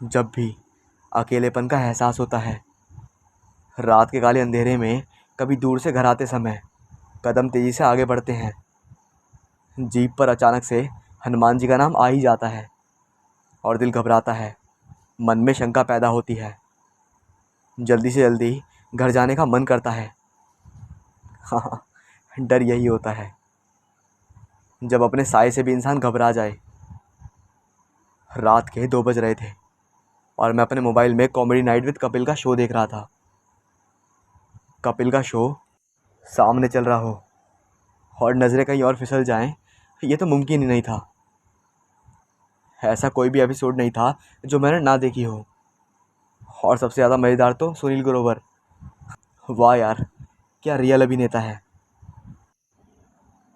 जब भी अकेलेपन का एहसास होता है, रात के काले अंधेरे में, कभी दूर से घर आते समय कदम तेजी से आगे बढ़ते हैं। जीप पर अचानक से हनुमान जी का नाम आ ही जाता है और दिल घबराता है। मन में शंका पैदा होती है। जल्दी से जल्दी घर जाने का मन करता है। हाँ, डर यही होता है जब अपने साय से भी इंसान घबरा जाए। रात के 2 बज रहे थे और मैं अपने मोबाइल में कॉमेडी नाइट विद कपिल का शो देख रहा था। कपिल का शो सामने चल रहा हो और नज़रें कहीं और फिसल जाएं, ये तो मुमकिन ही नहीं था। ऐसा कोई भी एपिसोड नहीं था जो मैंने ना देखी हो। और सबसे ज़्यादा मज़ेदार तो सुनील ग्रोवर। वाह यार, क्या रियल अभिनेता है।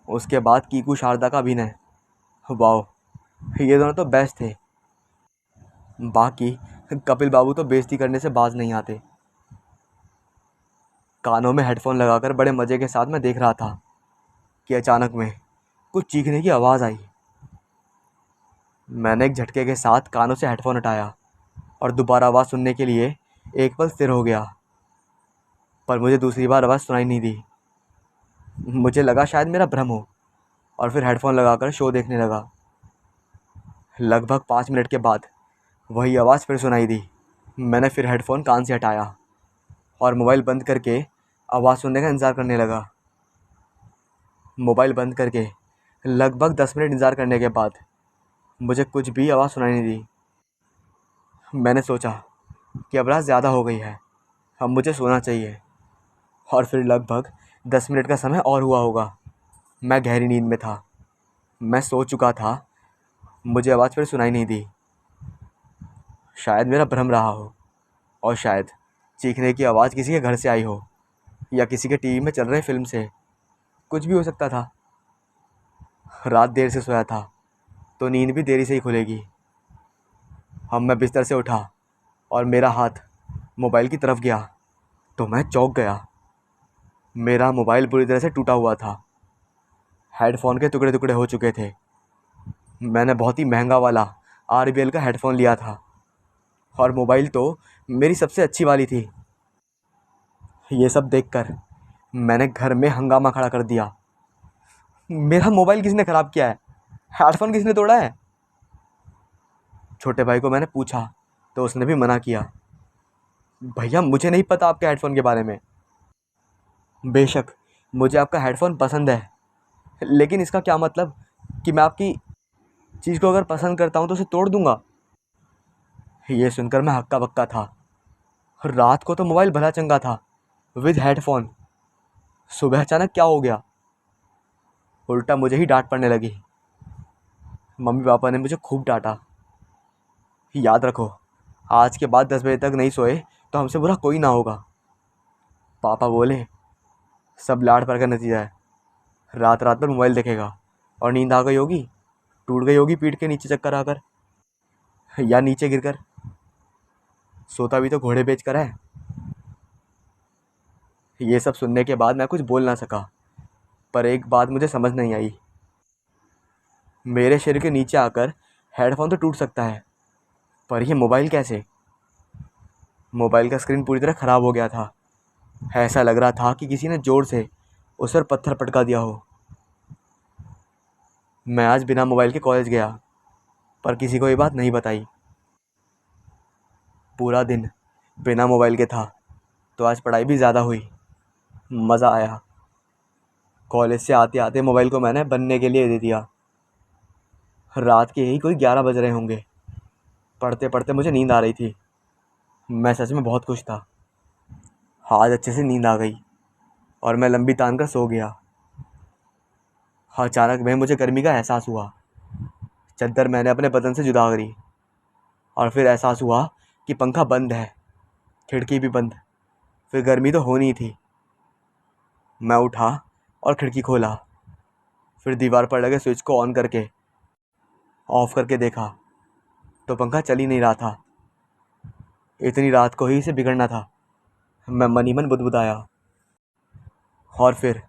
उसके बाद कीकू शारदा का अभिनय, वाह, ये दोनों तो बेस्ट थे। बाकी कपिल बाबू तो बेइज्जती करने से बाज नहीं आते। कानों में हेडफोन लगाकर बड़े मज़े के साथ मैं देख रहा था कि अचानक में कुछ चीखने की आवाज़ आई। मैंने एक झटके के साथ कानों से हेडफोन हटाया और दोबारा आवाज़ सुनने के लिए एक पल स्थिर हो गया। पर मुझे दूसरी बार आवाज़ सुनाई नहीं दी। मुझे लगा शायद मेरा भ्रम हो और फिर हेडफोन लगाकर शो देखने लगा। लगभग 5 मिनट के बाद वही आवाज़ फिर सुनाई दी। मैंने फिर हेडफोन कान से हटाया और मोबाइल बंद करके आवाज़ सुनने का इंतज़ार करने लगा। मोबाइल बंद करके लगभग 10 मिनट इंतज़ार करने के बाद मुझे कुछ भी आवाज़ सुनाई नहीं दी। मैंने सोचा कि अब रात ज़्यादा हो गई है, अब मुझे सोना चाहिए। और फिर लगभग 10 मिनट का समय और हुआ होगा। मैं गहरी नींद में था। मैं सो चुका था। मुझे आवाज़ फिर सुनाई नहीं दी। शायद मेरा भ्रम रहा हो और शायद चीखने की आवाज़ किसी के घर से आई हो या किसी के टीवी में चल रहे फिल्म से। कुछ भी हो सकता था। रात देर से सोया था तो नींद भी देरी से ही खुलेगी। अब मैं बिस्तर से उठा और मेरा हाथ मोबाइल की तरफ गया तो मैं चौंक गया। मेरा मोबाइल बुरी तरह से टूटा हुआ था। हेडफोन के टुकड़े टुकड़े हो चुके थे। मैंने बहुत ही महंगा वाला RBL का हेडफोन लिया था और मोबाइल तो मेरी सबसे अच्छी वाली थी। ये सब देखकर मैंने घर में हंगामा खड़ा कर दिया। मेरा मोबाइल किसने ख़राब किया है? हेडफोन किसने तोड़ा है? छोटे भाई को मैंने पूछा तो उसने भी मना किया। भैया, मुझे नहीं पता आपके हेडफोन के बारे में। बेशक मुझे आपका हेडफोन पसंद है, लेकिन इसका क्या मतलब कि मैं आपकी चीज़ को अगर पसंद करता हूँ तो उसे तोड़ दूँगा। ये सुनकर मैं हक्का बक्का था। रात को तो मोबाइल भला चंगा था विद हेडफोन। सुबह अचानक क्या हो गया? उल्टा मुझे ही डांट पड़ने लगी। मम्मी पापा ने मुझे खूब डांटा। याद रखो, आज के बाद 10 बजे तक नहीं सोए तो हमसे बुरा कोई ना होगा। पापा बोले, सब लाड़ पर का नतीजा है। रात रात भर मोबाइल देखेगा और नींद आ गई होगी, टूट गई होगी पीठ के नीचे चक्कर आकर या नीचे गिरकर। सोता भी तो घोड़े बेच कर है। ये सब सुनने के बाद मैं कुछ बोल ना सका, पर एक बात मुझे समझ नहीं आई। मेरे शरीर के नीचे आकर हेडफोन तो टूट सकता है, पर ये मोबाइल कैसे? मोबाइल का स्क्रीन पूरी तरह ख़राब हो गया था। ऐसा लग रहा था कि किसी ने ज़ोर से उस पर पत्थर पटका दिया हो। मैं आज बिना मोबाइल के कॉलेज गया, पर किसी को ये बात नहीं बताई। पूरा दिन बिना मोबाइल के था तो आज पढ़ाई भी ज़्यादा हुई। मज़ा आया। कॉलेज से आते आते मोबाइल को मैंने बनने के लिए दे दिया। रात के यही कोई 11 बज रहे होंगे। पढ़ते पढ़ते मुझे नींद आ रही थी। मैं सच में बहुत खुश था। आज अच्छे से नींद आ गई और मैं लंबी तान कर सो गया। अचानक में मुझे गर्मी का एहसास हुआ। चद्दर मैंने अपने बदन से जुदा करी और फिर एहसास हुआ कि पंखा बंद है, खिड़की भी बंद। फिर गर्मी तो होनी ही थी। मैं उठा और खिड़की खोला। फिर दीवार पर लगे स्विच को ऑन करके ऑफ करके देखा तो पंखा चल ही नहीं रहा था। इतनी रात को ही इसे बिगड़ना था। मैं मन ही मन बुदबुदाया और फिर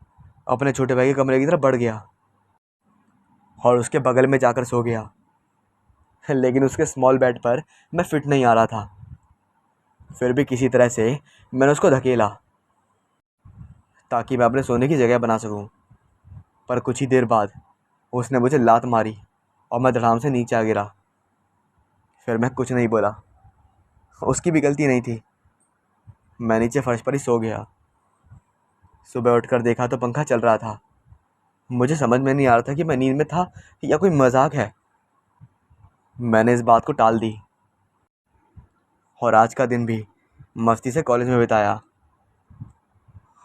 अपने छोटे भाई के कमरे की तरफ बढ़ गया और उसके बगल में जाकर सो गया। लेकिन उसके स्मॉल बैट पर मैं फिट नहीं आ रहा था। फिर भी किसी तरह से मैंने उसको धकेला ताकि मैं अपने सोने की जगह बना सकूं। पर कुछ ही देर बाद उसने मुझे लात मारी और मैं धड़ाम से नीचे आ गिरा। फिर मैं कुछ नहीं बोला। उसकी भी गलती नहीं थी। मैं नीचे फर्श पर ही सो गया। सुबह उठकर देखा तो पंखा चल रहा था। मुझे समझ में नहीं आ रहा था कि मैं नींद में था या कोई मजाक है। मैंने इस बात को टाल दी और आज का दिन भी मस्ती से कॉलेज में बिताया।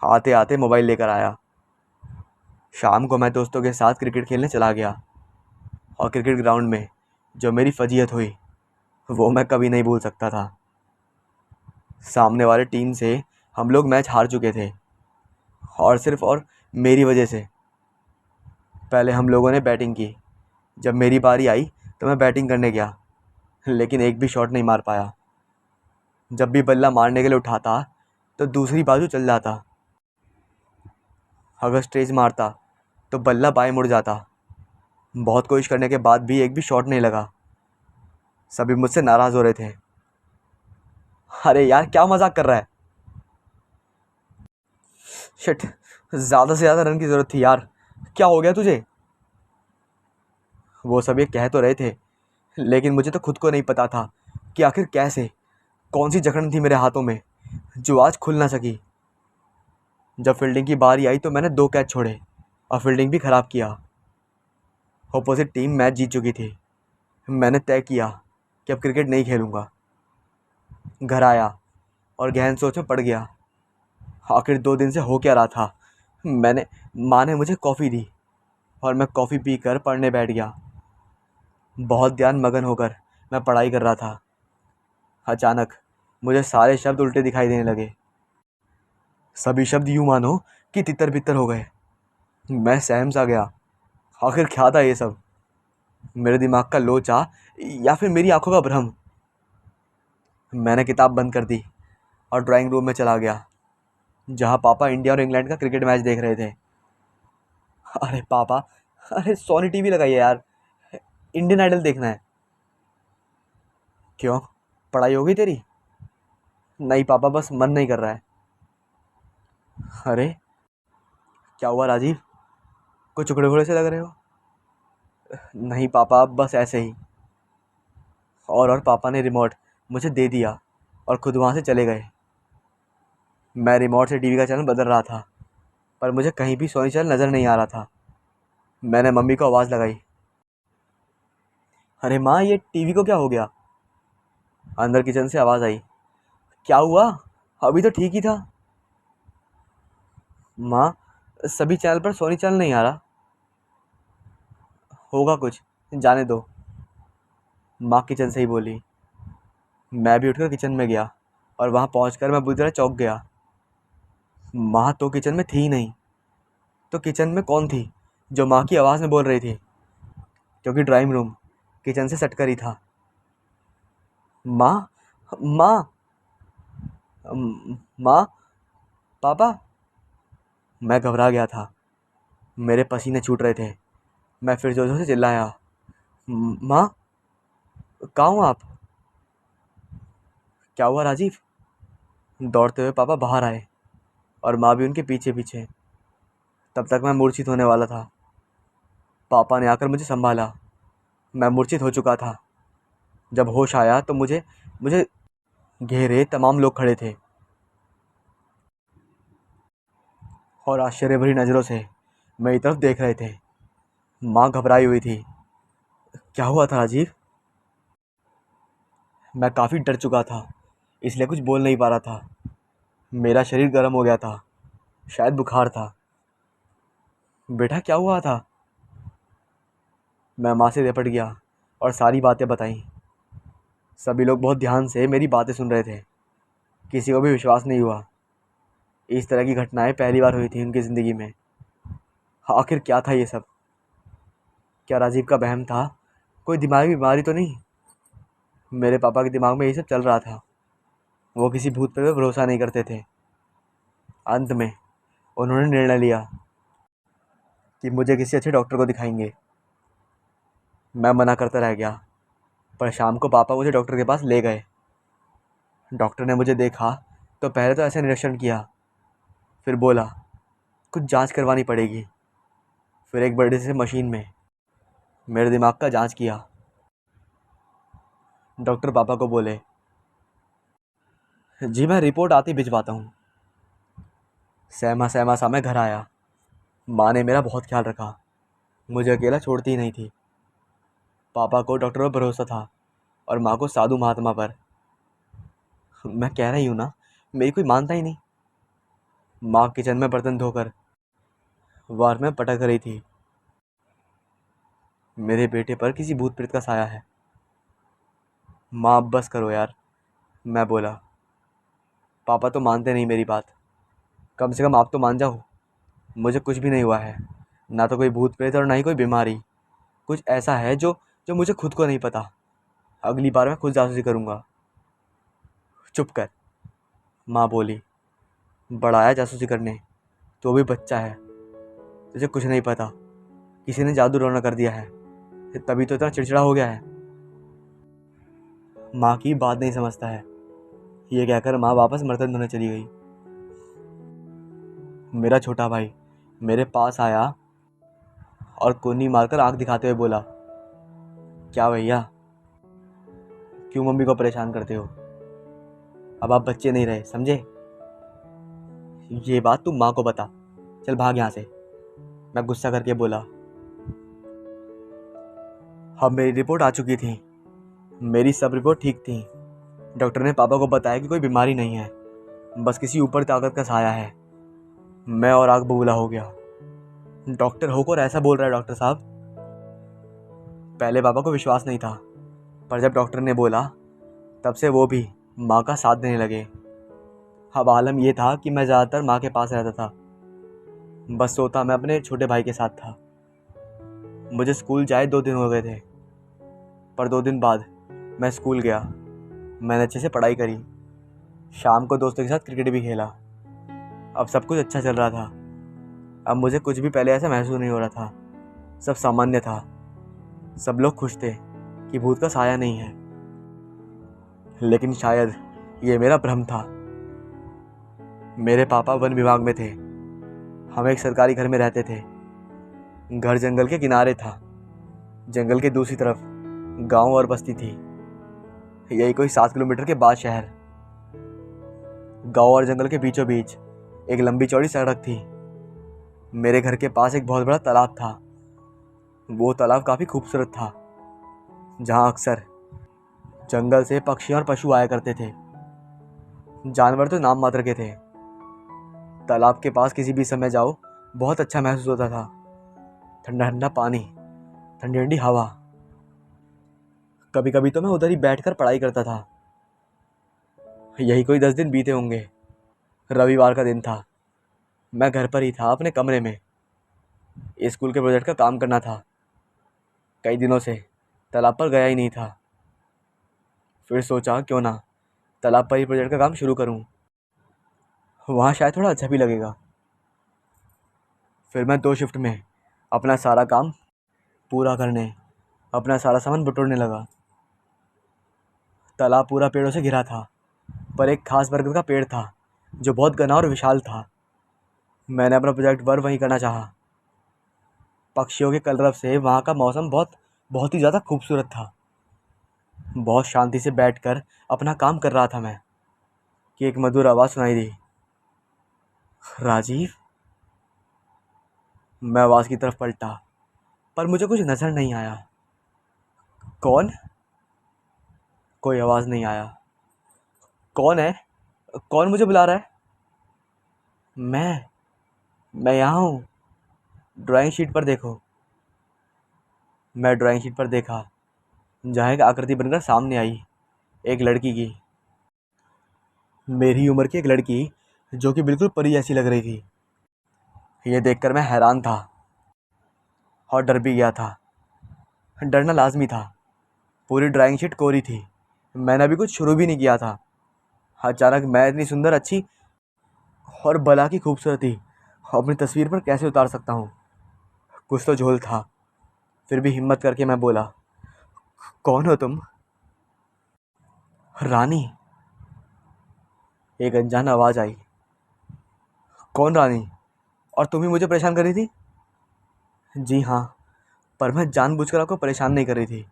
आते आते मोबाइल लेकर आया। शाम को मैं दोस्तों के साथ क्रिकेट खेलने चला गया और क्रिकेट ग्राउंड में जो मेरी फजीहत हुई वो मैं कभी नहीं भूल सकता था। सामने वाले टीम से हम लोग मैच हार चुके थे और सिर्फ और मेरी वजह से। पहले हम लोगों ने बैटिंग की। जब मेरी बारी आई तो मैं बैटिंग करने गया, लेकिन एक भी शॉट नहीं मार पाया। जब भी बल्ला मारने के लिए उठाता तो दूसरी बाजू चल जाता। अगर स्ट्रेच मारता तो बल्ला बाएं मुड़ जाता। बहुत कोशिश करने के बाद भी एक भी शॉट नहीं लगा। सभी मुझसे नाराज़ हो रहे थे। अरे यार, क्या मजाक कर रहा है? शिट, ज़्यादा से ज़्यादा रन की ज़रूरत थी यार। क्या हो गया तुझे? वो सब ये कह तो रहे थे, लेकिन मुझे तो खुद को नहीं पता था कि आखिर कैसे, कौन सी जकड़न थी मेरे हाथों में जो आज खुल ना सकी। जब फील्डिंग की बारी आई तो मैंने 2 कैच छोड़े और फील्डिंग भी ख़राब किया। अपोजिट टीम मैच जीत चुकी थी। मैंने तय किया कि अब क्रिकेट नहीं खेलूँगा। घर आया और गहन सोच में पड़ गया। आखिर 2 दिन से हो क्या रहा था। मैंने माँ ने मुझे कॉफ़ी दी और मैं कॉफ़ी पीकर पढ़ने बैठ गया। बहुत ध्यान मगन होकर मैं पढ़ाई कर रहा था। अचानक मुझे सारे शब्द उल्टे दिखाई देने लगे। सभी शब्द यूं मानो कि तितर बितर हो गए। मैं सहम सा गया। आखिर क्या था ये सब? मेरे दिमाग का लोचा या फिर मेरी आंखों का भ्रम? मैंने किताब बंद कर दी और ड्राइंग रूम में चला गया, जहाँ पापा इंडिया और इंग्लैंड का क्रिकेट मैच देख रहे थे। अरे पापा, अरे सोनी टीवी लगाइए यार, इंडियन आइडल देखना है। क्यों, पढ़ाई होगी तेरी? नहीं पापा, बस मन नहीं कर रहा है। अरे क्या हुआ राजीव, कुछ उखड़े उखड़े से लग रहे हो? नहीं पापा, बस ऐसे ही। और पापा ने रिमोट मुझे दे दिया और खुद वहाँ से चले गए। मैं रिमोट से टीवी का चैनल बदल रहा था, पर मुझे कहीं भी सोनी चैनल नज़र नहीं आ रहा था। मैंने मम्मी को आवाज़ लगाई, अरे माँ, ये टीवी को क्या हो गया? अंदर किचन से आवाज़ आई, क्या हुआ, अभी तो ठीक ही था। माँ, सभी चैनल पर सोनी चैनल नहीं आ रहा। होगा कुछ, जाने दो, माँ किचन से ही बोली। मैं भी उठकर किचन में गया और वहाँ पहुँचकर मैं बुरी तरह चौंक गया। माँ तो किचन में थी ही नहीं। तो किचन में कौन थी जो माँ की आवाज़ में बोल रही थी? क्योंकि ड्राइंग रूम किचन से सटकर ही था। माँ, माँ, माँ, पापा। मैं घबरा गया था। मेरे पसीने छूट रहे थे। मैं फिर जोर जोर से चिल्लाया, माँ, कहाँ हो आप? क्या हुआ राजीव? दौड़ते हुए पापा बाहर आए और माँ भी उनके पीछे पीछे। तब तक मैं मूर्छित होने वाला था। पापा ने आकर मुझे संभाला। मैं मूर्छित हो चुका था। जब होश आया तो मुझे मुझे घेरे तमाम लोग खड़े थे और आश्चर्य भरी नज़रों से मेरी तरफ देख रहे थे। माँ घबराई हुई थी। क्या हुआ था राजीव? मैं काफ़ी डर चुका था, इसलिए कुछ बोल नहीं पा रहा था। मेरा शरीर गर्म हो गया था, शायद बुखार था। बेटा क्या हुआ था? मैं माँ से लिपट गया और सारी बातें बताई। सभी लोग बहुत ध्यान से मेरी बातें सुन रहे थे। किसी को भी विश्वास नहीं हुआ। इस तरह की घटनाएं पहली बार हुई थी उनकी ज़िंदगी में। आखिर क्या था ये सब? क्या राजीव का वहम था? कोई दिमागी बीमारी तो नहीं? मेरे पापा के दिमाग में ये सब चल रहा था। वो किसी भूत पर भरोसा नहीं करते थे। अंत में उन्होंने निर्णय लिया कि मुझे किसी अच्छे डॉक्टर को दिखाएंगे। मैं मना करता रह गया। पर शाम को पापा मुझे डॉक्टर के पास ले गए। डॉक्टर ने मुझे देखा तो पहले तो ऐसे निरीक्षण किया, फिर बोला कुछ जांच करवानी पड़ेगी। फिर एक बड़ी सी मशीन में मेरे दिमाग का जांच किया। डॉक्टर पापा को बोले, जी मैं रिपोर्ट आती भिजवाता हूँ। सहमा सहमा सा मैं घर आया। माँ ने मेरा बहुत ख्याल रखा, मुझे अकेला छोड़ती ही नहीं थी। पापा को डॉक्टर पर भरोसा था और माँ को साधु महात्मा पर। मैं कह रही हूँ ना, मेरी कोई मानता ही नहीं। माँ किचन में बर्तन धोकर वार में पटक रही थी, मेरे बेटे पर किसी भूत प्रेत का साया है। माँ अब बस करो यार, मैं बोला। पापा तो मानते नहीं मेरी बात। कम से कम आप तो मान जाओ, मुझे कुछ भी नहीं हुआ है, ना तो कोई भूत प्रेत और ना ही कोई बीमारी। कुछ ऐसा है जो जो मुझे खुद को नहीं पता। अगली बार मैं खुद जासूसी करूँगा। चुप कर, माँ बोली। बड़ा आया जासूसी करने, तो भी बच्चा है, तुझे कुछ नहीं पता। किसी ने जादू टोना कर दिया है, तभी तो इतना चिड़चिड़ा हो गया है। माँ की बात नहीं समझता है, ये कहकर माँ वापस बर्तन धोने चली गई। मेरा छोटा भाई मेरे पास आया और कोनी मारकर आंख दिखाते हुए बोला, क्या भैया, क्यों मम्मी को परेशान करते हो? अब आप बच्चे नहीं रहे, समझे? ये बात तू माँ को बता, चल भाग यहाँ से, मैं गुस्सा करके बोला। अब मेरी रिपोर्ट आ चुकी थी, मेरी सब रिपोर्ट ठीक थी। डॉक्टर ने पापा को बताया कि कोई बीमारी नहीं है, बस किसी ऊपर ताकत का साया है। मैं और आग बबूला हो गया। डॉक्टर होकर ऐसा बोल रहा है डॉक्टर साहब? पहले पापा को विश्वास नहीं था, पर जब डॉक्टर ने बोला तब से वो भी माँ का साथ देने लगे। अब आलम ये था कि मैं ज़्यादातर माँ के पास रहता था, बस सोता मैं अपने छोटे भाई के साथ था। मुझे स्कूल जाए 2 दिन हो गए थे, पर 2 दिन बाद मैं स्कूल गया। मैंने अच्छे से पढ़ाई करी, शाम को दोस्तों के साथ क्रिकेट भी खेला। अब सब कुछ अच्छा चल रहा था। अब मुझे कुछ भी पहले ऐसा महसूस नहीं हो रहा था, सब सामान्य था। सब लोग खुश थे कि भूत का साया नहीं है, लेकिन शायद ये मेरा भ्रम था। मेरे पापा वन विभाग में थे, हम एक सरकारी घर में रहते थे। घर जंगल के किनारे था, जंगल के दूसरी तरफ गांव और बस्ती थी। यही कोई 7 किलोमीटर के बाद शहर। गांव और जंगल के बीचों बीच एक लंबी चौड़ी सड़क थी। मेरे घर के पास एक बहुत बड़ा तालाब था। वो तालाब काफ़ी खूबसूरत था, जहाँ अक्सर जंगल से पक्षी और पशु आया करते थे। जानवर तो नाम मात्र के थे। तालाब के पास किसी भी समय जाओ, बहुत अच्छा महसूस होता था। ठंडा ठंडा पानी, ठंडी ठंडी हवा। कभी कभी तो मैं उधर ही बैठकर पढ़ाई करता था। यही कोई 10 दिन बीते होंगे। रविवार का दिन था। मैं घर पर ही था, अपने कमरे में। स्कूल के प्रोजेक्ट का काम करना था। कई दिनों से तालाब पर गया ही नहीं था। फिर सोचा क्यों ना तालाब पर ही प्रोजेक्ट का काम शुरू करूं, वहाँ शायद थोड़ा अच्छा भी लगेगा। फिर मैं 2 शिफ्ट में अपना सारा काम पूरा करने, अपना सारा सामान बटोरने लगा। तालाब पूरा पेड़ों से घिरा था, पर एक खास बरगद का पेड़ था जो बहुत घना और विशाल था। मैंने अपना प्रोजेक्ट वर्क वहीं करना चाहा। पक्षियों के कलरव से वहाँ का मौसम बहुत बहुत ही ज़्यादा खूबसूरत था। बहुत शांति से बैठकर अपना काम कर रहा था मैं कि एक मधुर आवाज़ सुनाई दी, राजीव। मैं आवाज़ की तरफ पलटा, पर मुझे कुछ नज़र नहीं आया। कौन? कोई आवाज़ नहीं आया। कौन है? कौन मुझे बुला रहा है? मैं यहाँ हूँ, ड्राइंग शीट पर देखो। मैं ड्राइंग शीट पर देखा, जहाँ एक आकृति बनकर सामने आई, एक लड़की की। मेरी उम्र की एक लड़की, जो कि बिल्कुल परी जैसी लग रही थी। ये देखकर मैं हैरान था और डर भी गया था। डरना लाजमी था। पूरी ड्राइंग शीट कोरी थी, मैंने अभी कुछ शुरू भी नहीं किया था। अचानक मैं इतनी सुंदर, अच्छी और भला की खूबसूरती अपनी तस्वीर पर कैसे उतार सकता हूँ? कुछ तो झोल था। फिर भी हिम्मत करके मैं बोला, कौन हो तुम? रानी, एक अनजान आवाज़ आई। कौन रानी? और तुम ही मुझे परेशान कर रही थी? जी हाँ, पर मैं जानबूझकर आपको परेशान नहीं कर रही थी।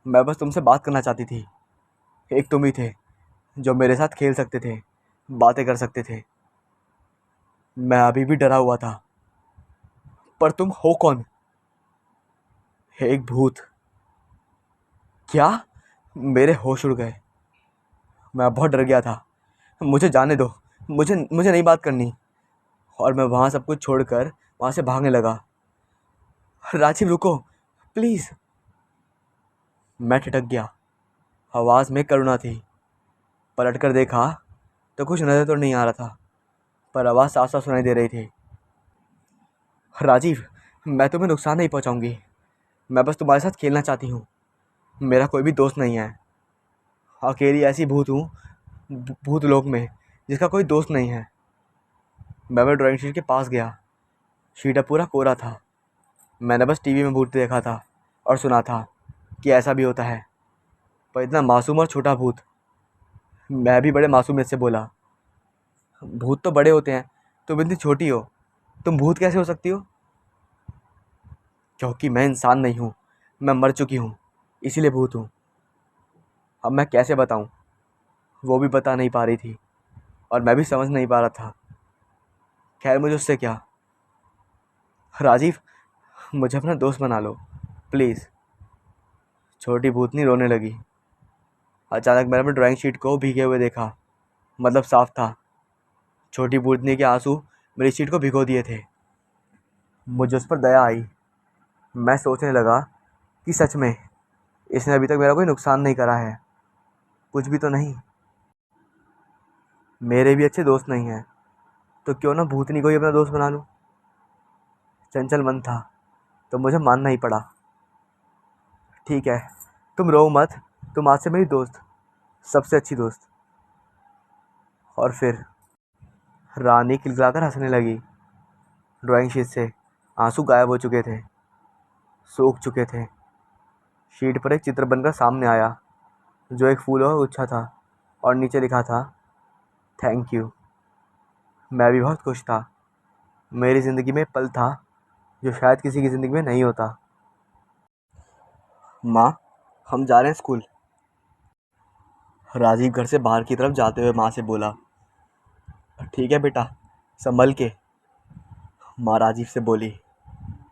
मैं बस तुमसे बात करना चाहती थी। एक तुम ही थे जो मेरे साथ खेल सकते थे, बातें कर सकते थे। मैं अभी भी डरा हुआ था। पर तुम हो कौन? एक भूत। क्या? मेरे होश उड़ गए। मैं बहुत डर गया था। मुझे जाने दो। मुझे मुझे नहीं बात करनी। और मैं वहाँ सब कुछ छोड़कर वहाँ से भागने लगा। राजीव रुको, प्लीज़। मैं ठिठक गया। आवाज़ में करुणा थी। पलट कर देखा तो कुछ नज़र तो नहीं आ रहा था, पर आवाज़ साफ साफ सुनाई दे रही थी। राजीव, मैं तुम्हें नुकसान नहीं पहुंचाऊंगी। मैं बस तुम्हारे साथ खेलना चाहती हूँ। मेरा कोई भी दोस्त नहीं है। अकेली ऐसी भूत हूँ भूत लोक में, जिसका कोई दोस्त नहीं है। मैं ड्राइंग शीट के पास गया। शीट अब पूरा कोरा था। मैंने बस टीवी में भूत देखा था और सुना था कि ऐसा भी होता है, पर इतना मासूम और छोटा भूत। मैं भी बड़े मासूमियत से बोला, भूत तो बड़े होते हैं, तुम इतनी छोटी हो, तुम भूत कैसे हो सकती हो? क्योंकि मैं इंसान नहीं हूँ, मैं मर चुकी हूँ, इसीलिए भूत हूँ। अब मैं कैसे बताऊँ? वो भी बता नहीं पा रही थी और मैं भी समझ नहीं पा रहा था। खैर, मुझे उससे क्या। राजीव, मुझे अपना दोस्त बना लो प्लीज़। छोटी भूतनी रोने लगी। अचानक मैंने अपनी ड्राइंग शीट को भीगे हुए देखा। मतलब साफ था। छोटी भूतनी के आंसू मेरी शीट को भिगो दिए थे। मुझे उस पर दया आई। मैं सोचने लगा कि सच में इसने अभी तक मेरा कोई नुकसान नहीं करा है। कुछ भी तो नहीं। मेरे भी अच्छे दोस्त नहीं हैं, तो क्यों ना भूतनी को ही अपना दोस्त बना लूं। चंचल मन था, तो मुझे मानना ही पड़ा। ठीक है, तुम रो मत। तुम आज से मेरी दोस्त, सबसे अच्छी दोस्त। और फिर रानी खिलखिलाकर हंसने लगी। ड्राइंग शीट से आंसू गायब हो चुके थे, सूख चुके थे। शीट पर एक चित्र बनकर सामने आया, जो एक फूल और गुच्छा था, और नीचे लिखा था, थैंक यू। मैं भी बहुत खुश था। मेरी ज़िंदगी में एक पल था जो शायद किसी की ज़िंदगी में नहीं होता। माँ, हम जा रहे हैं स्कूल। राजीव घर से बाहर की तरफ जाते हुए माँ से बोला। ठीक है बेटा, संभल के, माँ राजीव से बोली।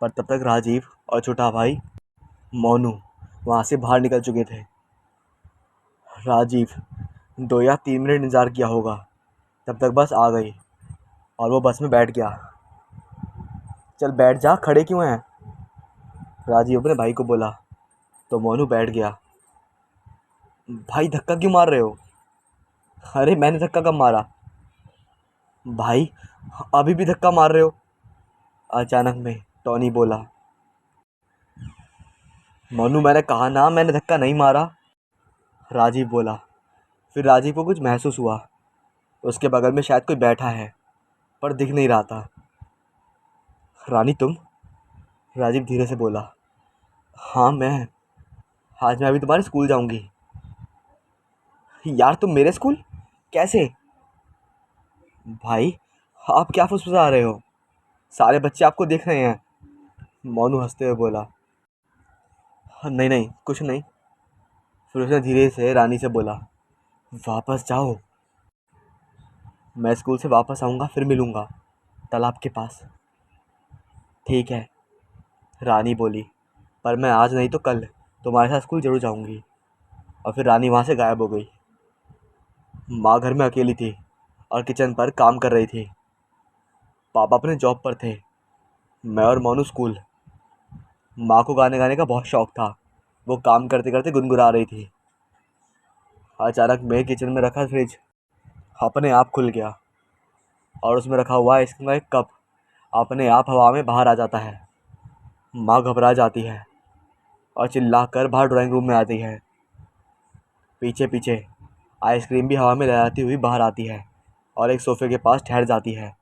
पर तब तक राजीव और छोटा भाई मोनू वहाँ से बाहर निकल चुके थे। राजीव 2 या 3 मिनट इंतज़ार किया होगा, तब तक बस आ गई और वो बस में बैठ गया। चल बैठ जा, खड़े क्यों हैं? राजीव अपने भाई को बोला, तो मोनू बैठ गया। भाई, धक्का क्यों मार रहे हो? अरे मैंने धक्का कब मारा? भाई, अभी भी धक्का मार रहे हो? अचानक में टॉनी बोला। मोनू, मैंने कहा ना, मैंने धक्का नहीं मारा, राजीव बोला। फिर राजीव को कुछ महसूस हुआ। उसके बगल में शायद कोई बैठा है, पर दिख नहीं रहा था। रानी तुम? राजीव धीरे से बोला। हाँ मैं। आज मैं अभी तुम्हारे स्कूल जाऊंगी। यार, तुम मेरे स्कूल कैसे? भाई, आप क्या फुसफुसा रहे हो? सारे बच्चे आपको देख रहे हैं, मोनू हंसते हुए बोला। "हाँ, नहीं नहीं, कुछ नहीं।" फिर उसने धीरे से रानी से बोला, वापस जाओ। मैं स्कूल से वापस आऊँगा, फिर मिलूँगा तालाब के पास। ठीक है, रानी बोली। पर मैं आज नहीं तो कल तुम्हारे साथ स्कूल जरूर जाऊँगी। और फिर रानी वहाँ से गायब हो गई। माँ घर में अकेली थी और किचन पर काम कर रही थी। पापा अपने जॉब पर थे। मैं और मोनू स्कूल। माँ को गाने गाने का बहुत शौक था। वो काम करते करते गुनगुना रही थी। अचानक मेरे किचन में रखा फ्रिज अपने आप खुल गया और उसमें रखा हुआ आइसक्रीम का एक कप अपने आप हवा में बाहर आ जाता है। माँ घबरा जाती है और चिल्ला कर बाहर ड्राइंग रूम में आती है। पीछे पीछे आइसक्रीम भी हवा में लहराती हुई बाहर आती है और एक सोफे के पास ठहर जाती है।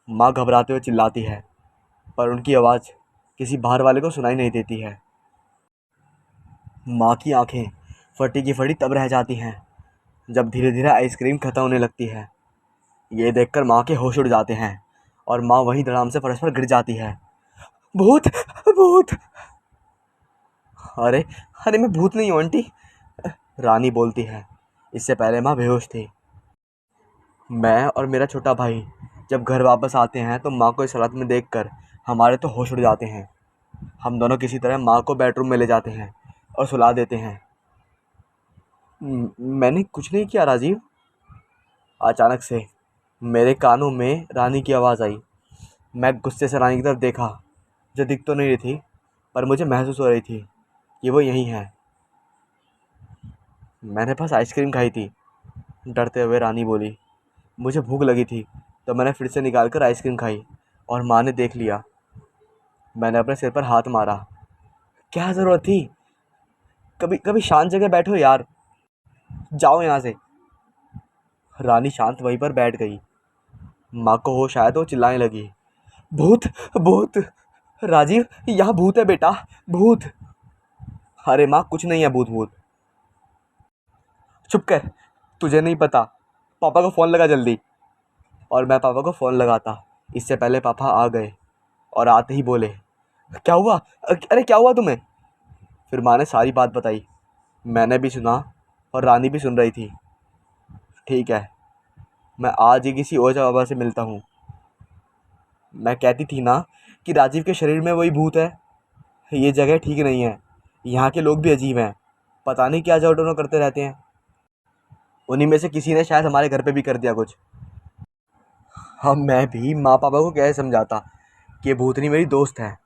माँ घबराते हुए चिल्लाती है, पर उनकी आवाज़ किसी बाहर वाले को सुनाई नहीं देती है। माँ की आंखें फटी की फटी तब रह जाती हैं जब धीरे धीरे आइसक्रीम खत्म होने लगती है। ये देखकर माँ के होश उड़ जाते हैं और माँ वहीं धड़ाम से फर्श पर गिर जाती है। भूत, भूत। अरे, अरे मैं भूत नहीं हूँ आंटी, रानी बोलती है। इससे पहले माँ बेहोश थी। मैं और मेरा छोटा भाई जब घर वापस आते हैं तो माँ को इस हालत में देखकर हमारे तो होश उड़ जाते हैं। हम दोनों किसी तरह माँ को बेडरूम में ले जाते हैं और सुला देते हैं। मैंने कुछ नहीं किया राजीव। अचानक से मेरे कानों में रानी की आवाज़ आई। मैं गुस्से से रानी की तरफ देखा, जो दिख तो नहीं रही थी, पर मुझे महसूस हो रही थी कि वो यहीं है। मैंने बस आइसक्रीम खाई थी, डरते हुए रानी बोली। मुझे भूख लगी थी तो मैंने फिर से निकाल कर आइसक्रीम खाई और माँ ने देख लिया। मैंने अपने सिर पर हाथ मारा। क्या ज़रूरत थी? कभी कभी शांत जगह बैठो यार, जाओ यहाँ से। रानी शांत वहीं पर बैठ गई। माँ को होश आया तो वो चिल्लाने लगी। भूत, भूत। राजीव, यहाँ भूत है बेटा, भूत। अरे माँ, कुछ नहीं है भूत भूत। चुप कर, तुझे नहीं पता। पापा को फ़ोन लगा जल्दी। और मैं पापा को फ़ोन लगाता इससे पहले पापा आ गए और आते ही बोले, क्या हुआ? अरे क्या हुआ तुम्हें? फिर माँ ने सारी बात बताई। मैंने भी सुना और रानी भी सुन रही थी। ठीक है, मैं आज ही किसी ओझा बाबा से मिलता हूँ। मैं कहती थी ना कि राजीव के शरीर में वही भूत है। ये जगह ठीक नहीं है, यहाँ के लोग भी अजीब हैं, पता नहीं क्या जादू करते रहते हैं। उन्हीं में से किसी ने शायद हमारे घर पे भी कर दिया कुछ। अब मैं भी माँ पापा को कैसे समझाता कि ये भूतनी मेरी दोस्त है,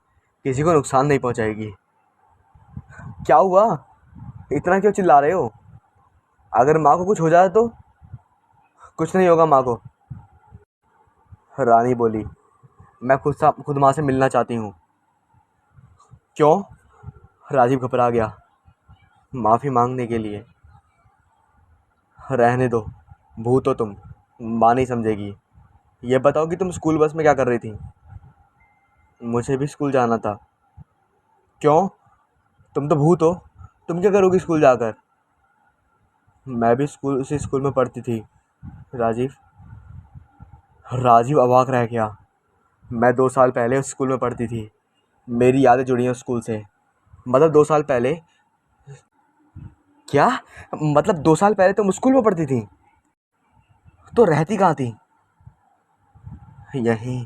किसी को नुकसान नहीं पहुँचाएगी। क्या हुआ? इतना क्यों चिल्ला रहे हो? अगर माँ को कुछ हो जाए तो? कुछ नहीं होगा माँ को, रानी बोली। मैं खुद माँ से मिलना चाहती हूँ। क्यों? राजीव घबरा गया। माफ़ी मांगने के लिए। रहने दो, भूत हो तुम, माँ नहीं समझेगी। ये बताओ कि तुम स्कूल बस में क्या कर रही थी? मुझे भी स्कूल जाना था। क्यों? तुम तो भूत हो, तुम क्या करोगी स्कूल जाकर? मैं भी उसी स्कूल में पढ़ती थी राजीव। राजीव अवाक रह गया। मैं 2 साल पहले उस स्कूल में पढ़ती थी। मेरी यादें जुड़ी हैं उस स्कूल से। मतलब 2 साल पहले? क्या? मतलब 2 साल पहले तुम स्कूल में पढ़ती थी? तो रहती कहाँ थी? यहीं,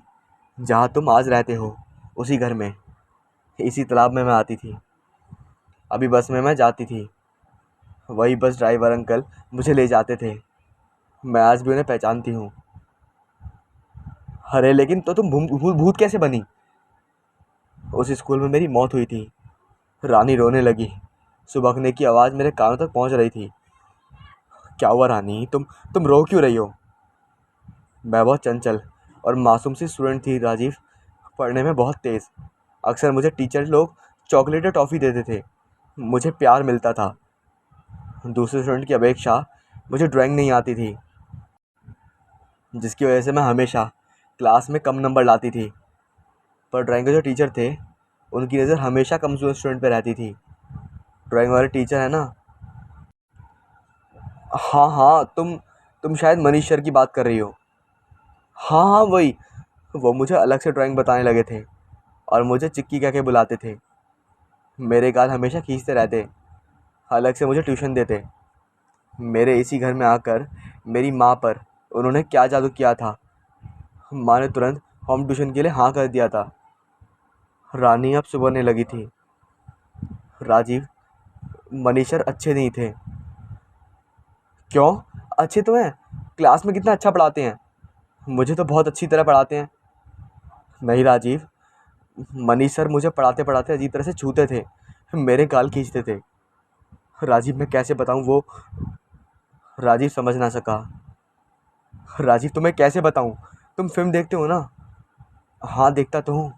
जहाँ तुम आज रहते हो, उसी घर में, इसी तालाब में मैं आती थी। अभी बस में मैं जाती थी, वही बस ड्राइवर अंकल मुझे ले जाते थे। मैं आज भी उन्हें पहचानती हूँ। अरे लेकिन तो तुम भूत कैसे बनी? उस स्कूल में मेरी मौत हुई थी। रानी रोने लगी। सुबकने की आवाज़ मेरे कानों तक पहुँच रही थी। क्या हुआ रानी, तुम रो क्यों रही हो? मैं बहुत चंचल और मासूम सी स्टूडेंट थी राजीव, पढ़ने में बहुत तेज़। अक्सर मुझे टीचर लोग चॉकलेट या टॉफ़ी देते थे। मुझे प्यार मिलता था। दूसरे स्टूडेंट की अपेक्षा मुझे ड्राइंग नहीं आती थी, जिसकी वजह से मैं हमेशा क्लास में कम नंबर लाती थी। पर ड्राइंग के जो टीचर थे, उनकी नज़र हमेशा कमज़ोर स्टूडेंट पे रहती थी। ड्राइंग वाले टीचर है ना? हाँ हाँ, तुम शायद मनीष सर की बात कर रही हो। हाँ हाँ, वही। वो मुझे अलग से ड्राइंग बताने लगे थे और मुझे चिक्की कह के बुलाते थे। मेरे गाल हमेशा खींचते रहते, अलग से मुझे ट्यूशन देते। मेरे इसी घर में आकर मेरी माँ पर उन्होंने क्या जादू किया था, माँ ने तुरंत होम ट्यूशन के लिए हाँ कर दिया था। रानी अब सुबहने लगी थी। राजीव, मनीष सर अच्छे नहीं थे। क्यों? अच्छे तो हैं, क्लास में कितना अच्छा पढ़ाते हैं। मुझे तो बहुत अच्छी तरह पढ़ाते हैं। नहीं राजीव, मनीष सर मुझे पढ़ाते पढ़ाते अजीब तरह से छूते थे, मेरे गाल खींचते थे। राजीव, मैं कैसे बताऊं वो? राजीव समझ ना सका। राजीव, तुम्हें कैसे बताऊं? तुम फिल्म देखते हो ना? हाँ, देखता तो हूँ।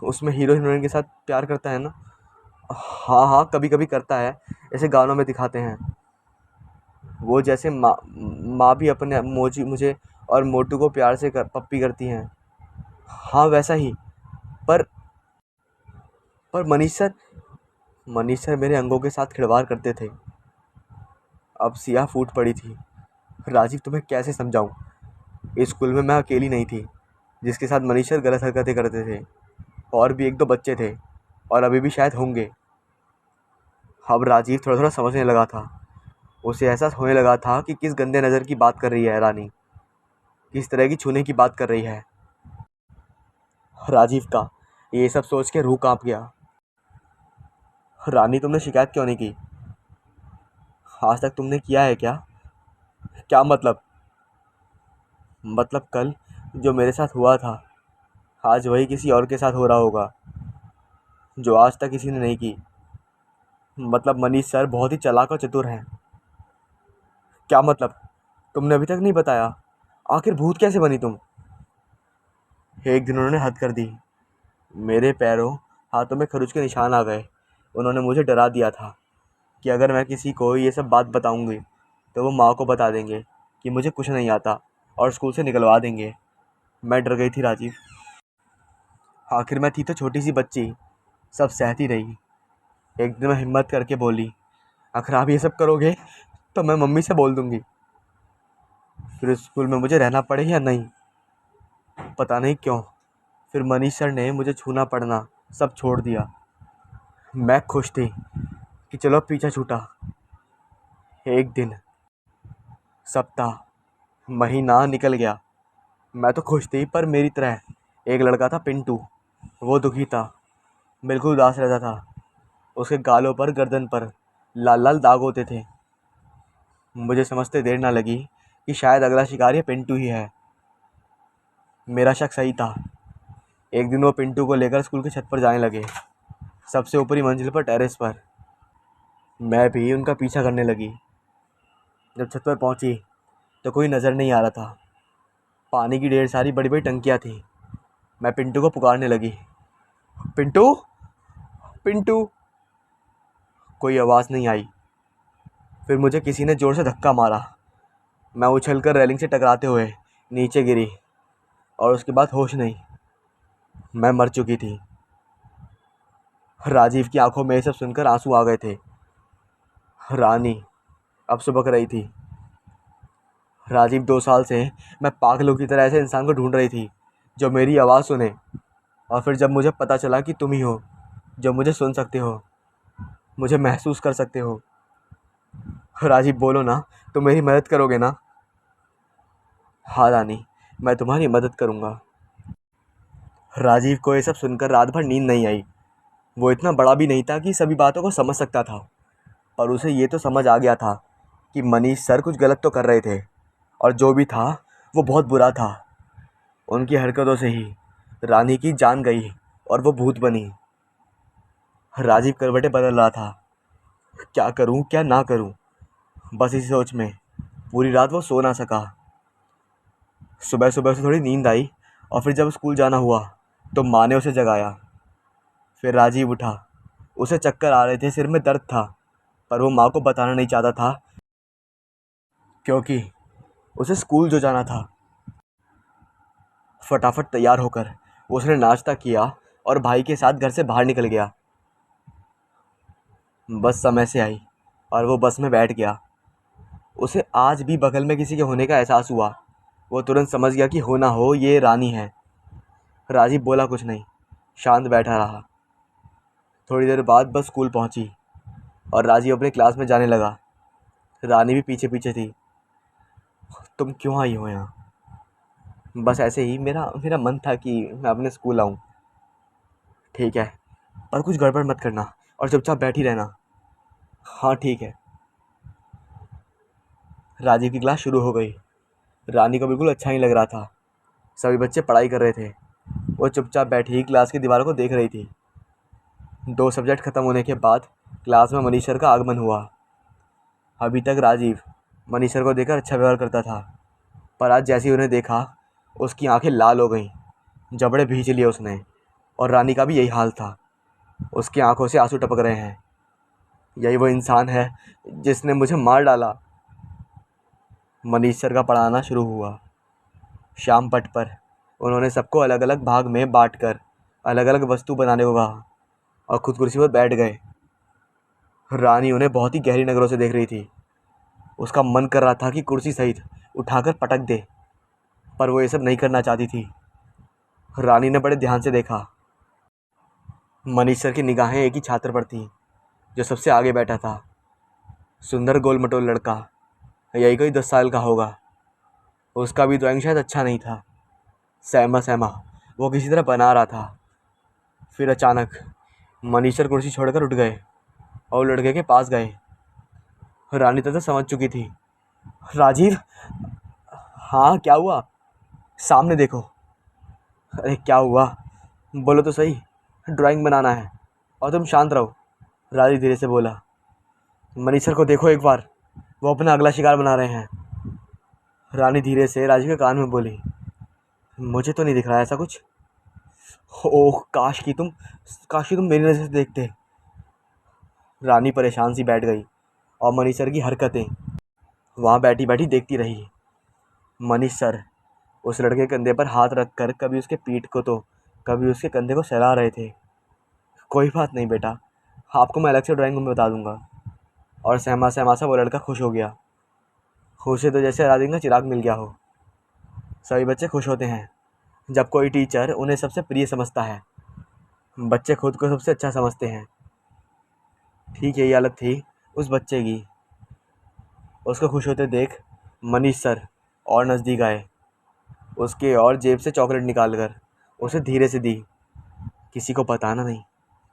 उसमें हीरो हीरोइन के साथ प्यार करता है ना? हाँ हाँ, कभी कभी करता है, ऐसे गानों में दिखाते हैं। वो जैसे माँ माँ भी अपने मोजी मुझे और मोटू को प्यार से पप्पी करती हैं। हाँ वैसा ही। पर पर मनीष सर मेरे अंगों के साथ खिलवाड़ करते थे। अब सिया फूट पड़ी थी। राजीव, तुम्हें कैसे समझाऊं? इस स्कूल में मैं अकेली नहीं थी जिसके साथ मनीष सर गलत हरकतें करते थे। और भी एक दो बच्चे थे, और अभी भी शायद होंगे। अब राजीव थोड़ा थोड़ा समझने लगा था। उसे एहसास होने लगा था कि किस गंदे नज़र की बात कर रही है रानी, किस तरह की छूने की बात कर रही है। राजीव का ये सब सोच के रूह कांप गया। रानी, तुमने शिकायत क्यों नहीं की? आज तक तुमने किया है क्या? क्या मतलब? मतलब कल जो मेरे साथ हुआ था, आज वही किसी और के साथ हो रहा होगा, जो आज तक किसी ने नहीं की। मतलब मनीष सर बहुत ही चालाक और चतुर हैं। क्या मतलब? तुमने अभी तक नहीं बताया। आखिर भूत कैसे बनी तुम? एक दिन उन्होंने हद कर दी। मेरे पैरों हाथों में खरोच के निशान आ गए। उन्होंने मुझे डरा दिया था कि अगर मैं किसी को ये सब बात बताऊंगी तो वो माँ को बता देंगे कि मुझे कुछ नहीं आता और स्कूल से निकलवा देंगे। मैं डर गई थी राजीव। आखिर मैं थी तो छोटी सी बच्ची, सब सहती रही। एक दिन मैं हिम्मत करके बोली, अगर आप ये सब करोगे तो मैं मम्मी से बोल दूंगी। फिर स्कूल में मुझे रहना पड़े या नहीं, पता नहीं क्यों, फिर मनीष सर ने मुझे छूना पड़ना सब छोड़ दिया। मैं खुश थी कि चलो पीछा छूटा। एक दिन, सप्ताह, महीना निकल गया। मैं तो खुश थी, पर मेरी तरह एक लड़का था पिंटू। वो दुखी था, बिल्कुल उदास रहता था। उसके गालों पर, गर्दन पर लाल लाल दाग होते थे। मुझे समझते देर ना लगी कि शायद अगला शिकार ये पिंटू ही है। मेरा शक सही था। एक दिन वो पिंटू को लेकर स्कूल की छत पर जाने लगे, सबसे ऊपरी मंजिल पर, टेरेस पर। मैं भी उनका पीछा करने लगी। जब छत पर पहुंची तो कोई नज़र नहीं आ रहा था। पानी की ढेर सारी बड़ी बड़ी टंकियां थी। मैं पिंटू को पुकारने लगी, पिंटू, पिंटू। कोई आवाज़ नहीं आई। फिर मुझे किसी ने ज़ोर से धक्का मारा। मैं उछलकर रेलिंग से टकराते हुए नीचे गिरी, और उसके बाद होश नहीं। मैं मर चुकी थी। राजीव की आंखों में ये सब सुनकर आंसू आ गए थे। रानी अब सुबह रही थी। राजीव, 2 साल से मैं पागलों की तरह ऐसे इंसान को ढूंढ रही थी जो मेरी आवाज़ सुने। और फिर जब मुझे पता चला कि तुम ही हो जो मुझे सुन सकते हो, मुझे महसूस कर सकते हो। राजीव, बोलो ना, तुम मेरी मदद करोगे ना? हाँ रानी, मैं तुम्हारी मदद करूँगा। राजीव को ये सब सुनकर रात भर नींद नहीं आई। वो इतना बड़ा भी नहीं था कि सभी बातों को समझ सकता था, पर उसे ये तो समझ आ गया था कि मनीष सर कुछ गलत तो कर रहे थे, और जो भी था वो बहुत बुरा था। उनकी हरकतों से ही रानी की जान गई और वो भूत बनी। राजीव करवटें बदल रहा था, क्या करूं क्या ना करूं, बस इसी सोच में पूरी रात वो सो ना सका। सुबह सुबह उसे थोड़ी नींद आई, और फिर जब स्कूल जाना हुआ तो माँ ने उसे जगाया। फिर राजीव उठा। उसे चक्कर आ रहे थे, सिर में दर्द था, पर वो माँ को बताना नहीं चाहता था, क्योंकि उसे स्कूल जो जाना था। फटाफट तैयार होकर उसने नाश्ता किया और भाई के साथ घर से बाहर निकल गया। बस समय से आई और वो बस में बैठ गया। उसे आज भी बगल में किसी के होने का एहसास हुआ। वो तुरंत समझ गया कि हो ना हो ये रानी है। राजीव बोला कुछ नहीं, शांत बैठा रहा। थोड़ी देर बाद बस स्कूल पहुंची और राजीव अपने क्लास में जाने लगा। रानी भी पीछे पीछे थी। तुम क्यों आई हो यहाँ? बस ऐसे ही, मेरा मेरा मन था कि मैं अपने स्कूल आऊँ। ठीक है, पर कुछ गड़बड़ मत करना और चुपचाप बैठी रहना। हाँ ठीक है। राजीव की क्लास शुरू हो गई। रानी को बिल्कुल अच्छा नहीं लग रहा था। सभी बच्चे पढ़ाई कर रहे थे, वो चुपचाप बैठी क्लास की दीवारों को देख रही थी। 2 सब्जेक्ट ख़त्म होने के बाद क्लास में मनीष सर का आगमन हुआ। अभी तक राजीव मनीष सर को देखकर अच्छा व्यवहार करता था, पर आज जैसे ही उन्हें देखा उसकी आंखें लाल हो गईं। जबड़े भींच लिए उसने, और रानी का भी यही हाल था। उसकी आंखों से आंसू टपक रहे हैं। यही वो इंसान है जिसने मुझे मार डाला। मनीष सर का पढ़ाना शुरू हुआ। शाम पट पर उन्होंने सबको अलग अलग भाग में बांटकर अलग अलग वस्तु बनाने को कहा और खुद कुर्सी पर बैठ गए। रानी उन्हें बहुत ही गहरी नज़रों से देख रही थी। उसका मन कर रहा था कि कुर्सी सहित उठाकर पटक दे, पर वो ये सब नहीं करना चाहती थी। रानी ने बड़े ध्यान से देखा। मनीष सर की निगाहें एक ही छात्र पर थीं, जो सबसे आगे बैठा था। सुंदर गोल मटोल लड़का, यही कोई 10 साल का होगा। उसका भी ड्राइंग शायद अच्छा नहीं था। सहमा सहमा वो किसी तरह बना रहा था। फिर अचानक मनीष सर कुर्सी छोड़कर उठ गए और लड़के के पास गए। रानी तो समझ चुकी थी। राजीव। हाँ, क्या हुआ? सामने देखो। अरे क्या हुआ, बोलो तो सही। ड्राइंग बनाना है और तुम शांत रहो, राजीव धीरे से बोला। मनीष सर को देखो एक बार, वो अपना अगला शिकार बना रहे हैं। रानी धीरे से राजीव के कान में बोली। मुझे तो नहीं दिख रहा ऐसा कुछ। ओह, काश कि तुम मेरी नज़र से देखते। रानी परेशान सी बैठ गई और मनीष सर की हरकतें वहाँ बैठी बैठी देखती रही। मनीष सर उस लड़के के कंधे पर हाथ रखकर कभी उसके पीठ को तो कभी उसके कंधे को सहला रहे थे। कोई बात नहीं बेटा, आपको मैं अलग से ड्राइंग रूम में बता दूंगा। और सहमा सहमा सा वो लड़का खुश हो गया। खुश है तो जैसे अलादीन का चिराग मिल गया हो। सभी बच्चे खुश होते हैं जब कोई टीचर उन्हें सबसे प्रिय समझता है। बच्चे खुद को सबसे अच्छा समझते हैं। ठीक यही हालत थी उस बच्चे की। उसको खुश होते देख मनीष सर और नज़दीक आए। उसके और जेब से चॉकलेट निकाल कर उसे धीरे से दी। किसी को बताना नहीं,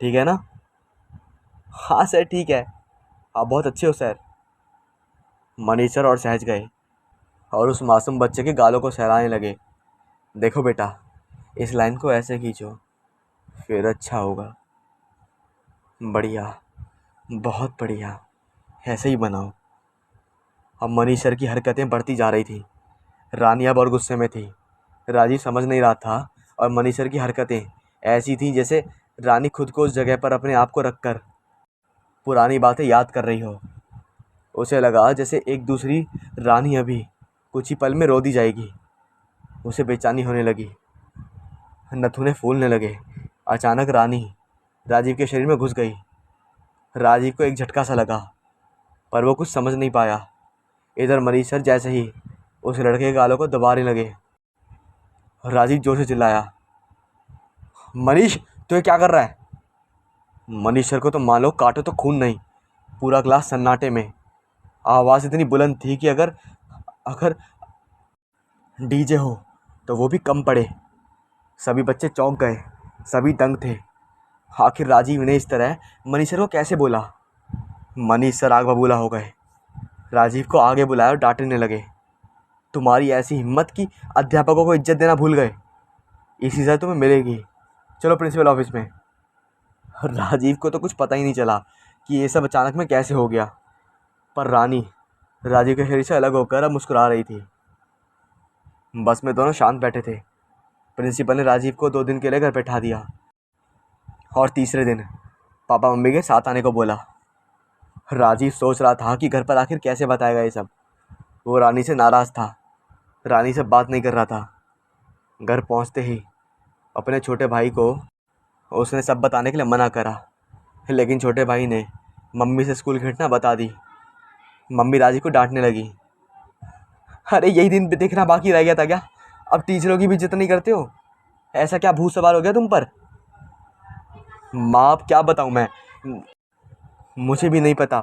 ठीक है ना? हाँ सर, ठीक है। आप बहुत अच्छे हो सर। मनीष सर और सहज गए और उस मासूम बच्चे के गालों को सहलाने लगे। देखो बेटा, इस लाइन को ऐसे खींचो, फिर अच्छा होगा। बढ़िया, बहुत बढ़िया, ऐसे ही बनाओ। अब मनीष सर की हरकतें बढ़ती जा रही थी। रानी अब और गुस्से में थी। राजीव समझ नहीं रहा था और मनीष सर की हरकतें ऐसी थीं जैसे रानी खुद को उस जगह पर अपने आप को रखकर पुरानी बातें याद कर रही हो। उसे लगा जैसे एक दूसरी रानी अभी कुछ ही पल में रो दी जाएगी। उसे बेचैनी होने लगी, नथुने फूलने लगे। अचानक रानी राजीव के शरीर में घुस गई। राजीव को एक झटका सा लगा, पर वो कुछ समझ नहीं पाया। इधर मनीष सर जैसे ही उस लड़के के गालों को दबाने लगे, राजीव जोर से चिल्लाया, मनीष, तू ये क्या कर रहा है? मनीष सर को तो मान लो काटो तो खून नहीं। पूरा क्लास सन्नाटे में। आवाज़ इतनी बुलंद थी कि अगर अगर डीजे हो तो वो भी कम पड़े। सभी बच्चे चौंक गए, सभी दंग थे। आखिर राजीव ने इस तरह मनीष सर को कैसे बोला? मनीष सर आग बबूला हो गए। राजीव को आगे बुलाया और डांटने लगे। तुम्हारी ऐसी हिम्मत कि अध्यापकों को इज्जत देना भूल गए। इसी सजा तुम्हें मिलेगी। चलो प्रिंसिपल ऑफिस में। राजीव को तो कुछ पता ही नहीं चला कि ये सब अचानक में कैसे हो गया। पर रानी राजीव के शरीर से अलग होकर अब मुस्कुरा रही थी। बस में दोनों शांत बैठे थे। प्रिंसिपल ने राजीव को 2 दिन के लिए घर बैठा दिया और तीसरे दिन पापा मम्मी के साथ आने को बोला। राजीव सोच रहा था कि घर पर आखिर कैसे बताएगा ये सब। वो रानी से नाराज़ था, रानी से बात नहीं कर रहा था। घर पहुंचते ही अपने छोटे भाई को उसने सब बताने के लिए मना करा, लेकिन छोटे भाई ने मम्मी से स्कूल की घटना बता दी। मम्मी राजीव को डांटने लगी। अरे यही दिन देखना बाकी रह गया था क्या? अब टीचरों की भी इज्जत नहीं करते हो? ऐसा क्या भूत सवार हो गया तुम पर? माँ, अब क्या बताऊँ मैं? मुझे भी नहीं पता,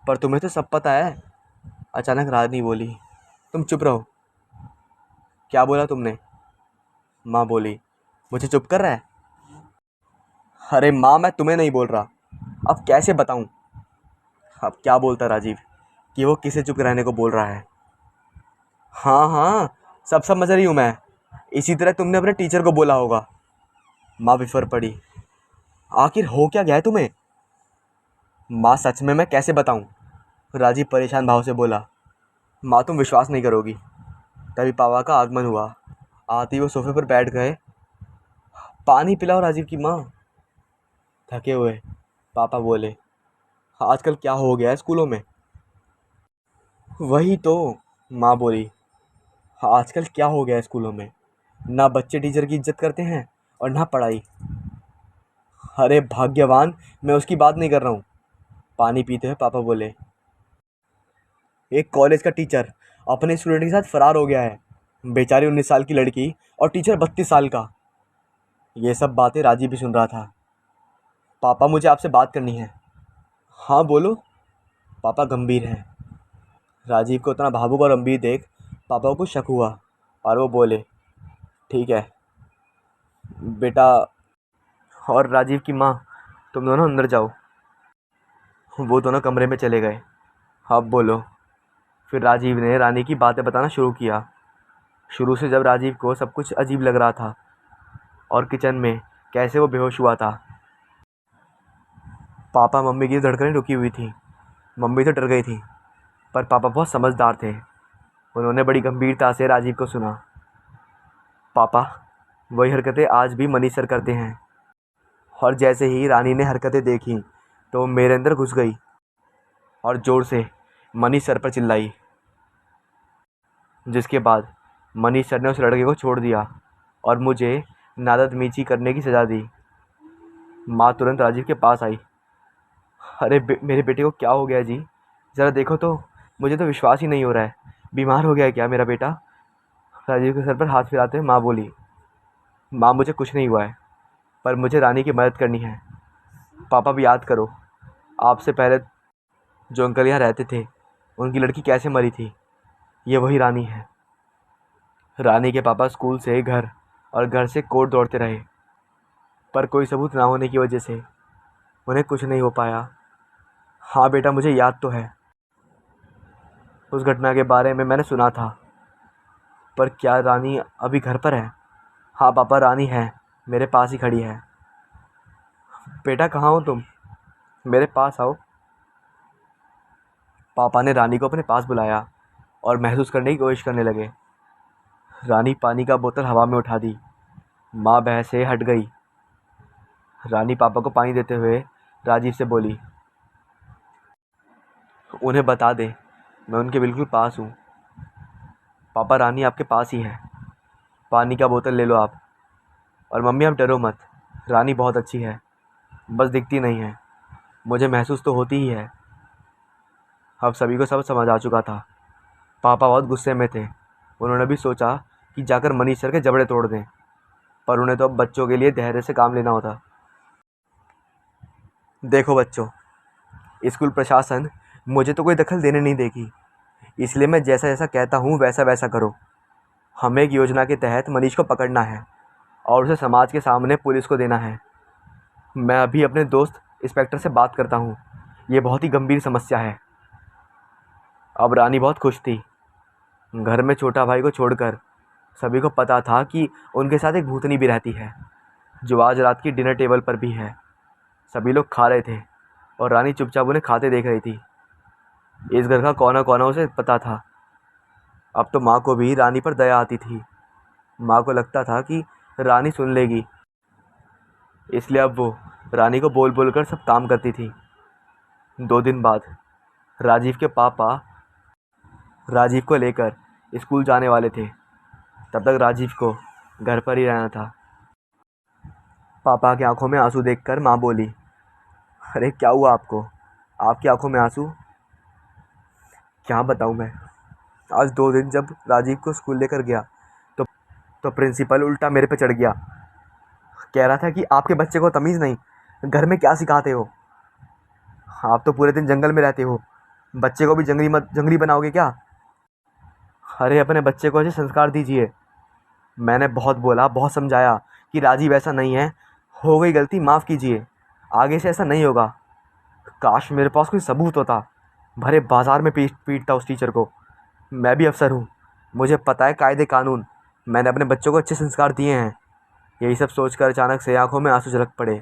पर तुम्हें तो सब पता है। अचानक रानी बोली। तुम चुप रहो। क्या बोला तुमने? माँ बोली। मुझे चुप कर रहा है? अरे माँ, मैं तुम्हें नहीं बोल रहा, अब कैसे बताऊँ? अब क्या बोलता राजीव कि वो किसे चुप रहने को बोल रहा है? हाँ हाँ, सब समझ रही हूँ मैं। इसी तरह तुमने अपने टीचर को बोला होगा। माँ बिफर पड़ी। आखिर हो क्या गया है तुम्हें? माँ सच में मैं कैसे बताऊँ? राजीव परेशान भाव से बोला। माँ, तुम विश्वास नहीं करोगी। तभी पापा का आगमन हुआ। आते ही वो सोफे पर बैठ गए। पानी पिलाओ राजीव की माँ। थके हुए पापा बोले। आजकल क्या हो गया है स्कूलों में? वही तो, माँ बोली। आजकल क्या हो गया है स्कूलों में? ना बच्चे टीचर की इज्जत करते हैं और ना पढ़ाई। अरे भाग्यवान, मैं उसकी बात नहीं कर रहा हूँ। पानी पीते हुए पापा बोले। एक कॉलेज का टीचर अपने स्टूडेंट के साथ फरार हो गया है। बेचारी 19 साल की लड़की और टीचर 32 साल का। ये सब बातें राजीव भी सुन रहा था। पापा, मुझे आपसे बात करनी है। हाँ बोलो। पापा गंभीर हैं। राजीव को उतना भावुक और गंभीर देख पापा को शक हुआ और वो बोले, ठीक है बेटा। और राजीव की माँ, तुम दोनों अंदर जाओ। वो दोनों कमरे में चले गए। अब बोलो। फिर राजीव ने रानी की बातें बताना शुरू किया। शुरू से जब राजीव को सब कुछ अजीब लग रहा था और किचन में कैसे वो बेहोश हुआ था। पापा मम्मी की धड़कनें रुकी हुई थी। मम्मी तो डर गई थी, पर पापा बहुत समझदार थे। उन्होंने बड़ी गंभीरता से राजीव को सुना। पापा, वही हरकतें आज भी मनीष सर करते हैं। और जैसे ही रानी ने हरकतें देखी तो वो मेरे अंदर घुस गई और ज़ोर से मनीष सर पर चिल्लाई। जिसके बाद मनीष सर ने उस लड़के को छोड़ दिया और मुझे नादतमीजी करने की सज़ा दी। माँ तुरंत राजीव के पास आई। अरे मेरे बेटे को क्या हो गया जी? ज़रा देखो तो, मुझे तो विश्वास ही नहीं हो रहा है। बीमार हो गया है क्या मेरा बेटा? राजीव के सर पर हाथ फिराते हुए माँ बोली, माँ मुझे कुछ नहीं हुआ है, पर मुझे रानी की मदद करनी है। पापा भी याद करो, आपसे पहले जो अंकल यहाँ रहते थे उनकी लड़की कैसे मरी थी। ये वही रानी है। रानी के पापा स्कूल से घर और घर से कोर्ट दौड़ते रहे, पर कोई सबूत ना होने की वजह से उन्हें कुछ नहीं हो पाया। हाँ बेटा, मुझे याद तो है। उस घटना के बारे में मैंने सुना था, पर क्या रानी अभी घर पर है? हाँ पापा, रानी है, मेरे पास ही खड़ी है। बेटा कहाँ हो तुम? मेरे पास आओ। पापा ने रानी को अपने पास बुलाया और महसूस करने की कोशिश करने लगे। रानी पानी का बोतल हवा में उठा दी। माँ बहस से हट गई। रानी पापा को पानी देते हुए राजीव से बोली, उन्हें बता दे मैं उनके बिल्कुल पास हूँ। पापा, रानी आपके पास ही है, पानी का बोतल ले लो आप। और मम्मी आप डरो मत, रानी बहुत अच्छी है, बस दिखती नहीं है, मुझे महसूस तो होती ही है। अब सभी को सब समझ आ चुका था। पापा बहुत गुस्से में थे। उन्होंने भी सोचा कि जाकर मनीष सर के जबड़े तोड़ दें, पर उन्हें तो अब बच्चों के लिए धैर्य से काम लेना होता। देखो बच्चों, स्कूल प्रशासन मुझे तो कोई दखल देने नहीं देगी, इसलिए मैं जैसा जैसा कहता हूँ वैसा वैसा करो। हमें एक योजना के तहत मनीष को पकड़ना है और उसे समाज के सामने पुलिस को देना है। मैं अभी अपने दोस्त इंस्पेक्टर से बात करता हूँ। ये बहुत ही गंभीर समस्या है। अब रानी बहुत खुश थी। घर में छोटा भाई को छोड़कर सभी को पता था कि उनके साथ एक भूतनी भी रहती है, जो आज रात की डिनर टेबल पर भी है। सभी लोग खा रहे थे और रानी चुपचाप उन्हें खाते देख रही थी। इस घर का कोना कोना उसे पता था। अब तो माँ को भी रानी पर दया आती थी। माँ को लगता था कि रानी सुन लेगी, इसलिए अब वो रानी को बोल बोल कर सब काम करती थी। 2 दिन बाद राजीव के पापा राजीव को लेकर स्कूल जाने वाले थे। तब तक राजीव को घर पर ही रहना था। पापा की आंखों में आंसू देखकर माँ बोली, अरे क्या हुआ आपको? आपकी आंखों में आंसू? क्या बताऊँ मैं। आज 2 दिन जब राजीव को स्कूल लेकर गया तो प्रिंसिपल उल्टा मेरे पे चढ़ गया। कह रहा था कि आपके बच्चे को तमीज़ नहीं, घर में क्या सिखाते हो? आप तो पूरे दिन जंगल में रहते हो, बच्चे को भी जंगली बनाओगे क्या? अरे अपने बच्चे को ऐसे संस्कार दीजिए। मैंने बहुत बोला, बहुत समझाया कि राजीव ऐसा नहीं है, हो गई गलती, माफ़ कीजिए, आगे से ऐसा नहीं होगा। काश मेरे पास कोई सबूत होता, भरे बाज़ार में पीटता उस टीचर को। मैं भी अफसर हूँ, मुझे पता है कायदे कानून। मैंने अपने बच्चों को अच्छे संस्कार दिए हैं। यही सब सोचकर अचानक से आंखों में आंसू झलक पड़े।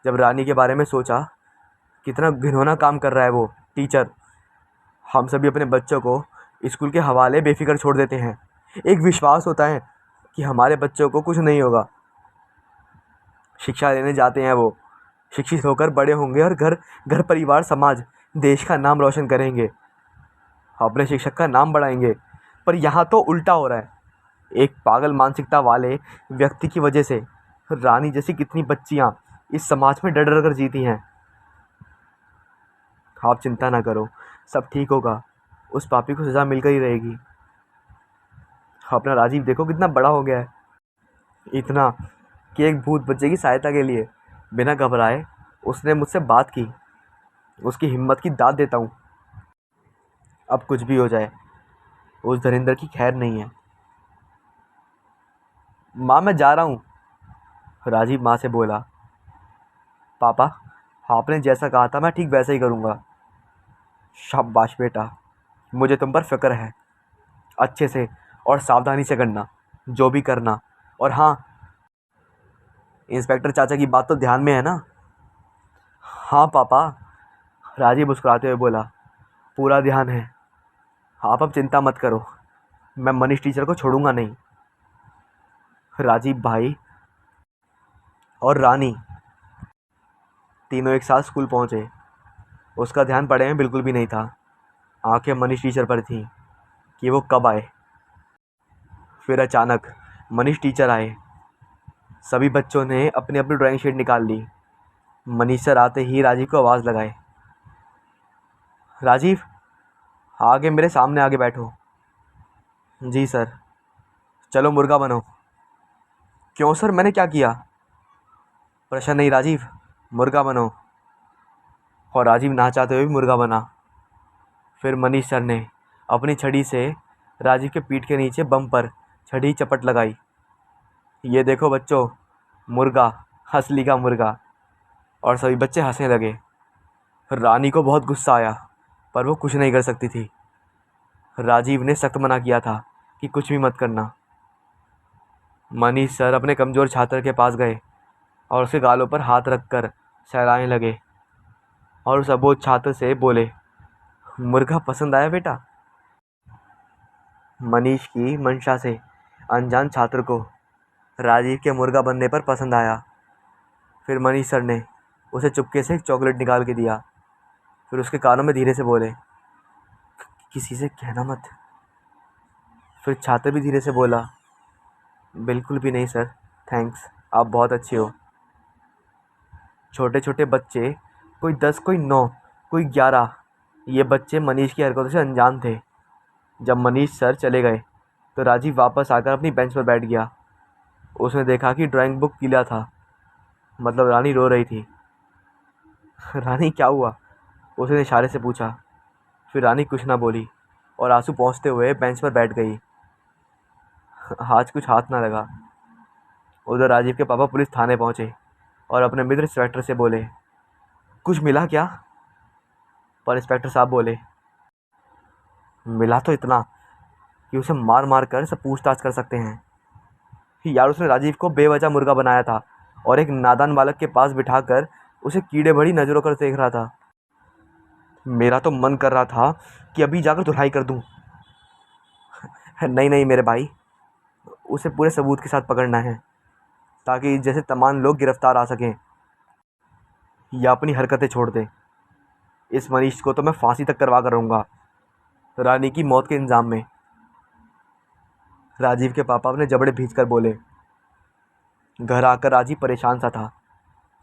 जब रानी के बारे में सोचा, कितना घिनौना काम कर रहा है वो टीचर। हम सभी अपने बच्चों को स्कूल के हवाले बेफिक्र छोड़ देते हैं। एक विश्वास होता है कि हमारे बच्चों को कुछ नहीं होगा। शिक्षा लेने जाते हैं वो, शिक्षित होकर बड़े होंगे और घर घर परिवार समाज देश का नाम रोशन करेंगे, अपने शिक्षक का नाम बढ़ाएंगे। पर यहाँ तो उल्टा हो रहा है। एक पागल मानसिकता वाले व्यक्ति की वजह से रानी जैसी कितनी बच्चियाँ इस समाज में डर डर कर जीती हैं। आप चिंता ना करो, सब ठीक होगा। उस पापी को सज़ा मिलकर ही रहेगी। अपना राजीव देखो कितना बड़ा हो गया है, इतना कि एक भूत बच्चे की सहायता के लिए बिना घबराए उसने मुझसे बात की। उसकी हिम्मत की दाद देता हूँ। अब कुछ भी हो जाए, उस धरिंदर की खैर नहीं है। माँ मैं जा रहा हूँ, राजीव माँ से बोला। पापा, आपने जैसा कहा था मैं ठीक वैसा ही करूँगा। शाबाश बेटा, मुझे तुम पर फ़िक्र है। अच्छे से और सावधानी से करना जो भी करना। और हाँ, इंस्पेक्टर चाचा की बात तो ध्यान में है ना? हाँ पापा, राजीव मुस्कुराते हुए बोला। पूरा ध्यान है। आप अब चिंता मत करो, मैं मनीष टीचर को छोड़ूंगा नहीं। राजीव भाई और रानी तीनों एक साथ स्कूल पहुंचे। उसका ध्यान पढ़े में बिल्कुल भी नहीं था। आंखें मनीष टीचर पर थीं कि वो कब आए। फिर अचानक मनीष टीचर आए। सभी बच्चों ने अपनी अपनी ड्राइंग शीट निकाल ली। मनीष सर आते ही राजीव को आवाज़ लगाए। राजीव, आगे मेरे सामने आगे बैठो। जी सर। चलो मुर्गा बनो। क्यों सर, मैंने क्या किया? प्रश्न नहीं राजीव, मुर्गा बनो। और राजीव ना चाहते हुए भी मुर्गा बना। फिर मनीष सर ने अपनी छड़ी से राजीव के पीठ के नीचे बम पर छड़ी चपट लगाई। ये देखो बच्चों, मुर्गा, असली का मुर्गा। और सभी बच्चे हंसने लगे। रानी को बहुत गुस्सा आया, पर वो कुछ नहीं कर सकती थी। राजीव ने सख्त मना किया था कि कुछ भी मत करना। मनीष सर अपने कमज़ोर छात्र के पास गए और उसके गालों पर हाथ रखकर सहलाने लगे और उस अबोध छात्र से बोले, मुर्गा पसंद आया बेटा? मनीष की मंशा से अनजान छात्र को राजीव के मुर्गा बनने पर पसंद आया। फिर मनीष सर ने उसे चुपके से एक चॉकलेट निकाल के दिया। फिर उसके कानों में धीरे से बोले, किसी से कहना मत। फिर छात्र भी धीरे से बोला, बिल्कुल भी नहीं सर, थैंक्स, आप बहुत अच्छे हो। छोटे छोटे बच्चे, कोई 10, कोई 9, कोई 11, ये बच्चे मनीष की हरकतों से अनजान थे। जब मनीष सर चले गए तो राजीव वापस आकर अपनी बेंच पर बैठ गया। उसने देखा कि ड्राइंग बुक गीला था, मतलब रानी रो रही थी। रानी क्या हुआ, उसने इशारे से पूछा। फिर रानी कुछ ना बोली और आंसू पोंछते हुए बेंच पर बैठ गई। आज कुछ हाथ ना लगा। उधर राजीव के पापा पुलिस थाने पहुंचे और अपने मित्र इंस्पेक्टर से बोले, कुछ मिला क्या? पर इंस्पेक्टर साहब बोले, मिला तो इतना कि उसे मार मार कर सब पूछताछ कर सकते हैं। यार, उसने राजीव को बेवजह मुर्गा बनाया था और एक नादान बालक के पास बिठाकर उसे कीड़े भरी नज़रों कर देख रहा था। मेरा तो मन कर रहा था कि अभी जाकर धुलाई कर दूं। नहीं नहीं मेरे भाई, उसे पूरे सबूत के साथ पकड़ना है ताकि जैसे तमाम लोग गिरफ्तार आ सकें या अपनी हरकतें छोड़ दें। इस मनीष को तो मैं फांसी तक करवा कर रहूँगा, रानी की मौत के इंजाम में। राजीव के पापा अपने जबड़े भींच कर बोले। घर आकर राजीव परेशान सा था।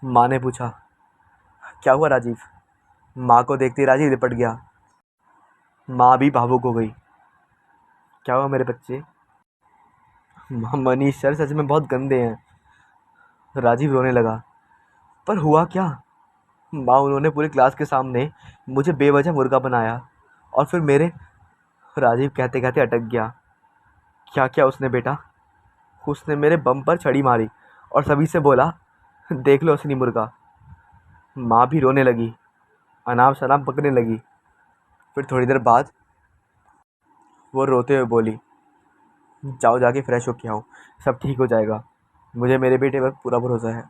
माँ ने पूछा, क्या हुआ राजीव? माँ को देखते ही राजीव लिपट गया। माँ भी भावुक हो गई। क्या हुआ मेरे बच्चे? मनीष सर सच में बहुत गंदे हैं। राजीव रोने लगा। पर हुआ क्या? माँ, उन्होंने पूरी क्लास के सामने मुझे बेवजह मुर्गा बनाया और फिर मेरे। राजीव कहते कहते अटक गया। क्या क्या उसने बेटा? उसने मेरे बम पर छड़ी मारी और सभी से बोला, देख लो असली मुर्गा। माँ भी रोने लगी, अनाप शनाप बकने लगी। फिर थोड़ी देर बाद वो रोते हुए बोली, जाओ जाके फ्रेश हो के आओ, सब ठीक हो जाएगा। मुझे मेरे बेटे पर पूरा भरोसा है।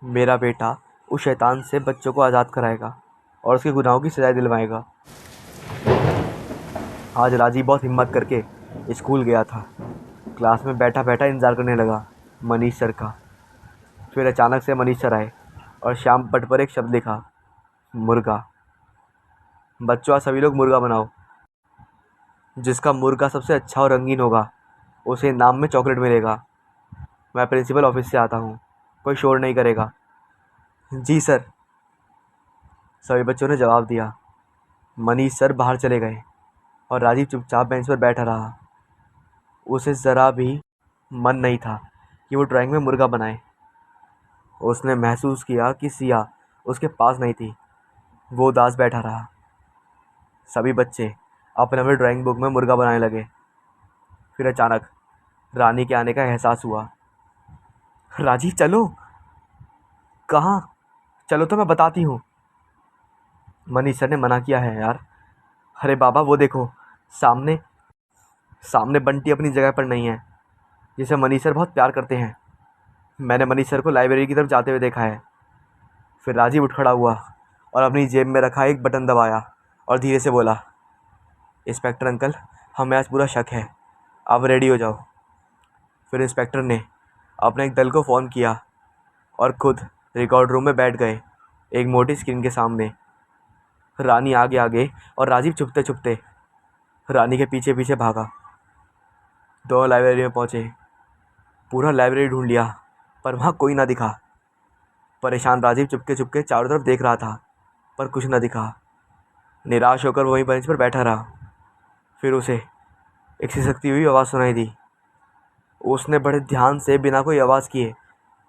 मेरा बेटा उस शैतान से बच्चों को आज़ाद कराएगा और उसके गुनाहों की सज़ाएं दिलवाएगा। आज राजीव बहुत हिम्मत करके स्कूल गया था। क्लास में बैठा बैठा इंतज़ार करने लगा मनीष सर का। फिर अचानक से मनीष सर आए और श्याम पट पर एक शब्द लिखा, मुर्गा। बच्चों, आज सभी लोग मुर्गा बनाओ। जिसका मुर्गा सबसे अच्छा और रंगीन होगा उसे इनाम में चॉकलेट मिलेगा। मैं प्रिंसिपल ऑफिस से आता हूँ, कोई शोर नहीं करेगा। जी सर, सभी बच्चों ने जवाब दिया। मनीष सर बाहर चले गए और राजीव चुपचाप बेंच पर बैठा रहा। उसे ज़रा भी मन नहीं था कि वो ड्राइंग में मुर्गा बनाए। उसने महसूस किया कि सिया उसके पास नहीं थी। वो उदास बैठा रहा। सभी बच्चे अपने अपने ड्राइंग बुक में मुर्गा बनाने लगे। फिर अचानक रानी के आने का एहसास हुआ। राजीव चलो। कहाँ? चलो तो मैं बताती हूँ। मनीष सर ने मना किया है यार। अरे बाबा वो देखो, सामने सामने बंटी अपनी जगह पर नहीं है, जिसे मनीष सर बहुत प्यार करते हैं। मैंने मनीष सर को लाइब्रेरी की तरफ जाते हुए देखा है। फिर राजीव उठ खड़ा हुआ और अपनी जेब में रखा एक बटन दबाया और धीरे से बोला, इंस्पेक्टर अंकल, हमें आज पूरा शक है, आप रेडी हो जाओ। फिर इंस्पेक्टर ने अपने एक दल को फ़ोन किया और खुद रिकॉर्ड रूम में बैठ गए, एक मोटी स्क्रीन के सामने। रानी आगे आगे और राजीव छुपते छुपते रानी के पीछे पीछे भागा। दोनों लाइब्रेरी में पहुँचे। पूरा लाइब्रेरी ढूंढ लिया पर वहाँ कोई ना दिखा। परेशान राजीव चुपके चुपके चारों तरफ देख रहा था पर कुछ न दिखा। निराश होकर वहीं बेंच पर बैठा रहा। फिर उसे एक सिसकती हुई आवाज़ सुनाई दी। उसने बड़े ध्यान से बिना कोई आवाज़ किए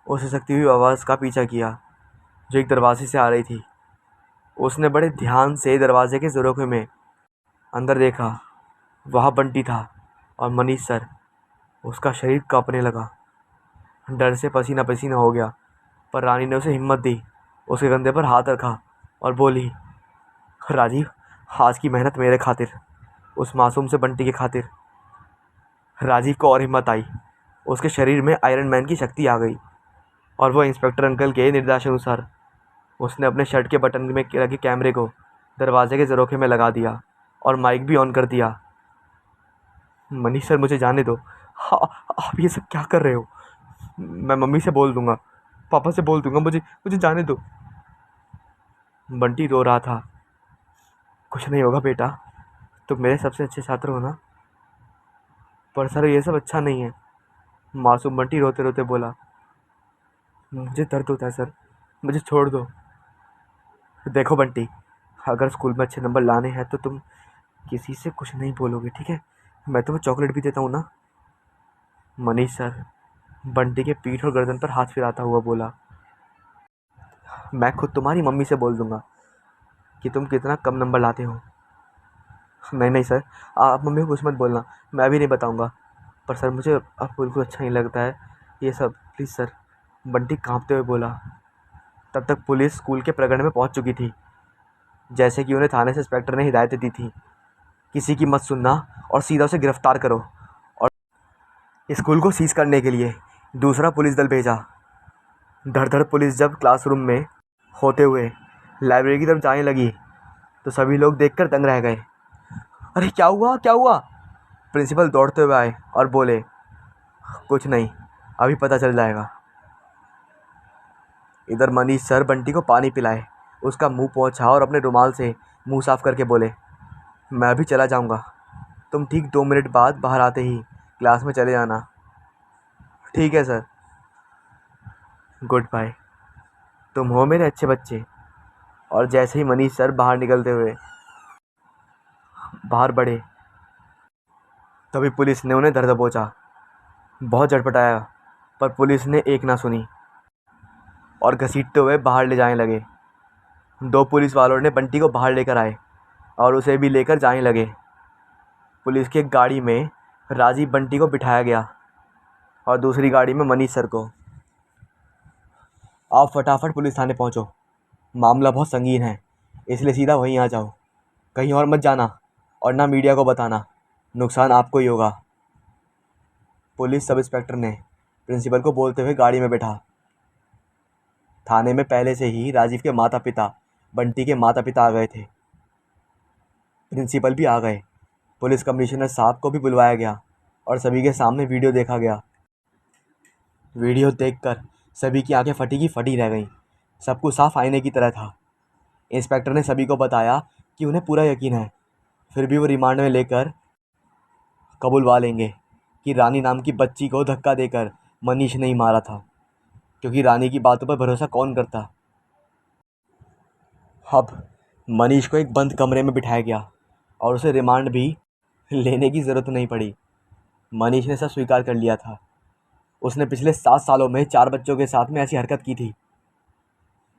उस सिसकती हुई आवाज़ का पीछा किया जो एक दरवाजे से आ रही थी। उसने बड़े ध्यान से दरवाजे के ज़रोखे में अंदर देखा। वहाँ बंटी था और मनीष सर। उसका शरीर कांपने लगा। डर से पसीना पसीना हो गया पर रानी ने उसे हिम्मत दी, उसके कंधे पर हाथ रखा और बोली, राजीव, आज की मेहनत मेरे खातिर, उस मासूम से बंटी के खातिर। राजीव को और हिम्मत आई। उसके शरीर में आयरन मैन की शक्ति आ गई और वह इंस्पेक्टर अंकल के निर्देशानुसार उसने अपने शर्ट के बटन में लगे कैमरे को दरवाजे के ज़रोखे में लगा दिया और माइक भी ऑन कर दिया। मनीष सर, मुझे जाने दो। हाँ, आप ये सब क्या कर रहे हो? मैं मम्मी से बोल दूंगा, पापा से बोल दूंगा, मुझे मुझे जाने दो। बंटी रो रहा था। कुछ नहीं होगा बेटा, तुम मेरे सबसे अच्छे छात्र हो ना। पर सर ये सब अच्छा नहीं है, मासूम बंटी रोते रोते बोला। मुझे दर्द होता है सर, मुझे छोड़ दो। देखो बंटी, अगर स्कूल में अच्छे नंबर लाने हैं तो तुम किसी से कुछ नहीं बोलोगे, ठीक है? मैं तुम्हें चॉकलेट भी देता हूँ ना। मनीष सर बंटी के पीठ और गर्दन पर हाथ फिराता हुआ बोला, मैं खुद तुम्हारी मम्मी से बोल दूंगा कि तुम कितना कम नंबर लाते हो। नहीं नहीं सर, आप मम्मी को कुछ मत बोलना, मैं भी नहीं बताऊंगा। पर सर मुझे अब बिल्कुल अच्छा नहीं लगता है ये सब, प्लीज़ सर। बंटी कांपते हुए बोला। तब तक पुलिस स्कूल के प्रांगण में पहुंच चुकी थी। जैसे कि उन्हें थाने से इंस्पेक्टर ने हिदायतें दी थी, किसी की मत सुनना और सीधा उसे गिरफ्तार करो। और स्कूल को सीज करने के लिए दूसरा पुलिस दल भेजा। धड़ धड़ पुलिस जब क्लासरूम में होते हुए लाइब्रेरी की तरफ जाने लगी तो सभी लोग देखकर दंग रह गए। अरे क्या हुआ, क्या हुआ? प्रिंसिपल दौड़ते हुए आए और बोले, कुछ नहीं, अभी पता चल जाएगा। इधर मनीष सर बंटी को पानी पिलाए, उसका मुंह पोंछा और अपने रुमाल से मुंह साफ करके बोले, मैं अभी चला जाऊंगा, तुम ठीक 2 मिनट बाद बाहर आते ही क्लास में चले जाना। ठीक है सर। गुड बाय, तुम हो मेरे अच्छे बच्चे। और जैसे ही मनीष सर बाहर निकलते हुए बाहर बढ़े तभी पुलिस ने उन्हें धर दबोचा। बहुत झटपटाया पर पुलिस ने एक ना सुनी और घसीटते हुए बाहर ले जाने लगे। 2 पुलिस वालों ने बंटी को बाहर लेकर आए और उसे भी लेकर जाने लगे। पुलिस की एक गाड़ी में राजीव बंटी को बिठाया गया और दूसरी गाड़ी में मनीष सर को। आप फटाफट पुलिस थाने पहुंचो, मामला बहुत संगीन है, इसलिए सीधा वहीं आ जाओ, कहीं और मत जाना और ना मीडिया को बताना, नुकसान आपको ही होगा। पुलिस सब इंस्पेक्टर ने प्रिंसिपल को बोलते हुए गाड़ी में बैठा। थाने में पहले से ही राजीव के माता पिता, बंटी के माता पिता आ गए थे। प्रिंसिपल भी आ गए। पुलिस कमिश्नर साहब को भी बुलवाया गया और सभी के सामने वीडियो देखा गया। वीडियो देखकर सभी की आंखें फटी की फटी रह गईं। सब कुछ साफ आईने की तरह था। इंस्पेक्टर ने सभी को बताया कि उन्हें पूरा यकीन है, फिर भी वो रिमांड में लेकर कबूलवा लेंगे कि रानी नाम की बच्ची को धक्का देकर मनीष ने ही मारा था, क्योंकि रानी की बातों पर भरोसा कौन करता। अब मनीष को एक बंद कमरे में बिठाया गया और उसे रिमांड भी लेने की ज़रूरत नहीं पड़ी। मनीष ने सब स्वीकार कर लिया था। उसने पिछले 7 सालों में 4 बच्चों के साथ में ऐसी हरकत की थी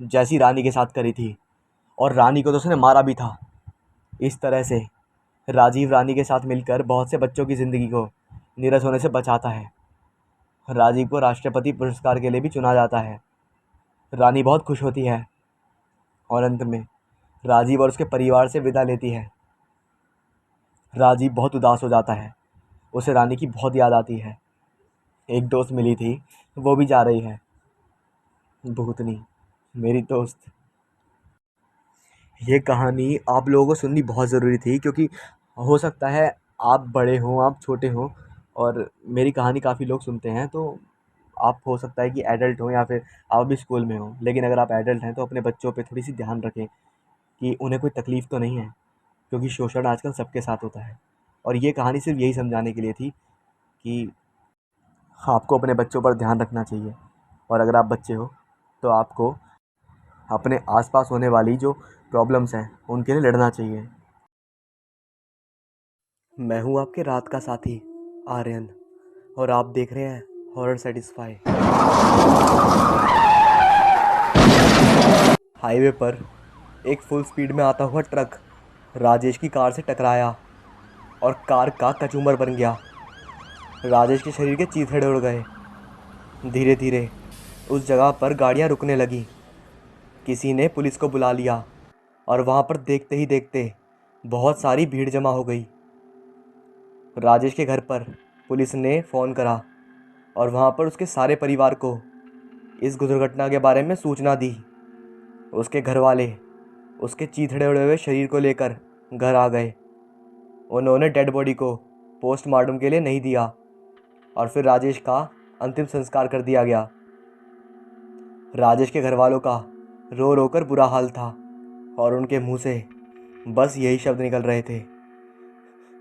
जैसी रानी के साथ करी थी, और रानी को तो उसने मारा भी था। इस तरह से राजीव रानी के साथ मिलकर बहुत से बच्चों की ज़िंदगी को नीरस होने से बचाता है। राजीव को राष्ट्रपति पुरस्कार के लिए भी चुना जाता है। रानी बहुत खुश होती है और अंत में राजीव और उसके परिवार से विदा लेती है। राजीव बहुत उदास हो जाता है। उसे रानी की बहुत याद आती है। एक दोस्त मिली थी, वो भी जा रही है। भूतनी, मेरी दोस्त। ये कहानी आप लोगों को सुननी बहुत ज़रूरी थी, क्योंकि हो सकता है आप बड़े हों, आप छोटे हों, और मेरी कहानी काफ़ी लोग सुनते हैं, तो आप हो सकता है कि एडल्ट हों या फिर आप भी स्कूल में हों। लेकिन अगर आप एडल्ट हैं तो अपने बच्चों पे थोड़ी सी ध्यान रखें कि उन्हें कोई तकलीफ़ तो नहीं है, क्योंकि शोषण आजकल सबके साथ होता है। और ये कहानी सिर्फ यही समझाने के लिए थी कि आपको अपने बच्चों पर ध्यान रखना चाहिए, और अगर आप बच्चे हो तो आपको अपने आसपास होने वाली जो प्रॉब्लम्स हैं उनके लिए लड़ना चाहिए। मैं हूँ आपके रात का साथी आर्यन, और आप देख रहे हैं हॉरर सेटिस्फाई। हाईवे पर एक फुल स्पीड में आता हुआ ट्रक राजेश की कार से टकराया और कार का कचूमर बन गया। राजेश के शरीर के चीथड़े उड़ गए। धीरे धीरे उस जगह पर गाड़ियाँ रुकने लगी। किसी ने पुलिस को बुला लिया और वहाँ पर देखते ही देखते बहुत सारी भीड़ जमा हो गई। राजेश के घर पर पुलिस ने फ़ोन करा और वहाँ पर उसके सारे परिवार को इस दुर्घटना के बारे में सूचना दी। उसके घर वाले उसके चीथड़े उड़े हुए शरीर को लेकर घर आ गए। उन्होंने डेड बॉडी को पोस्टमार्टम के लिए नहीं दिया और फिर राजेश का अंतिम संस्कार कर दिया गया। राजेश के घर वालों का रो रो कर बुरा हाल था और उनके मुंह से बस यही शब्द निकल रहे थे,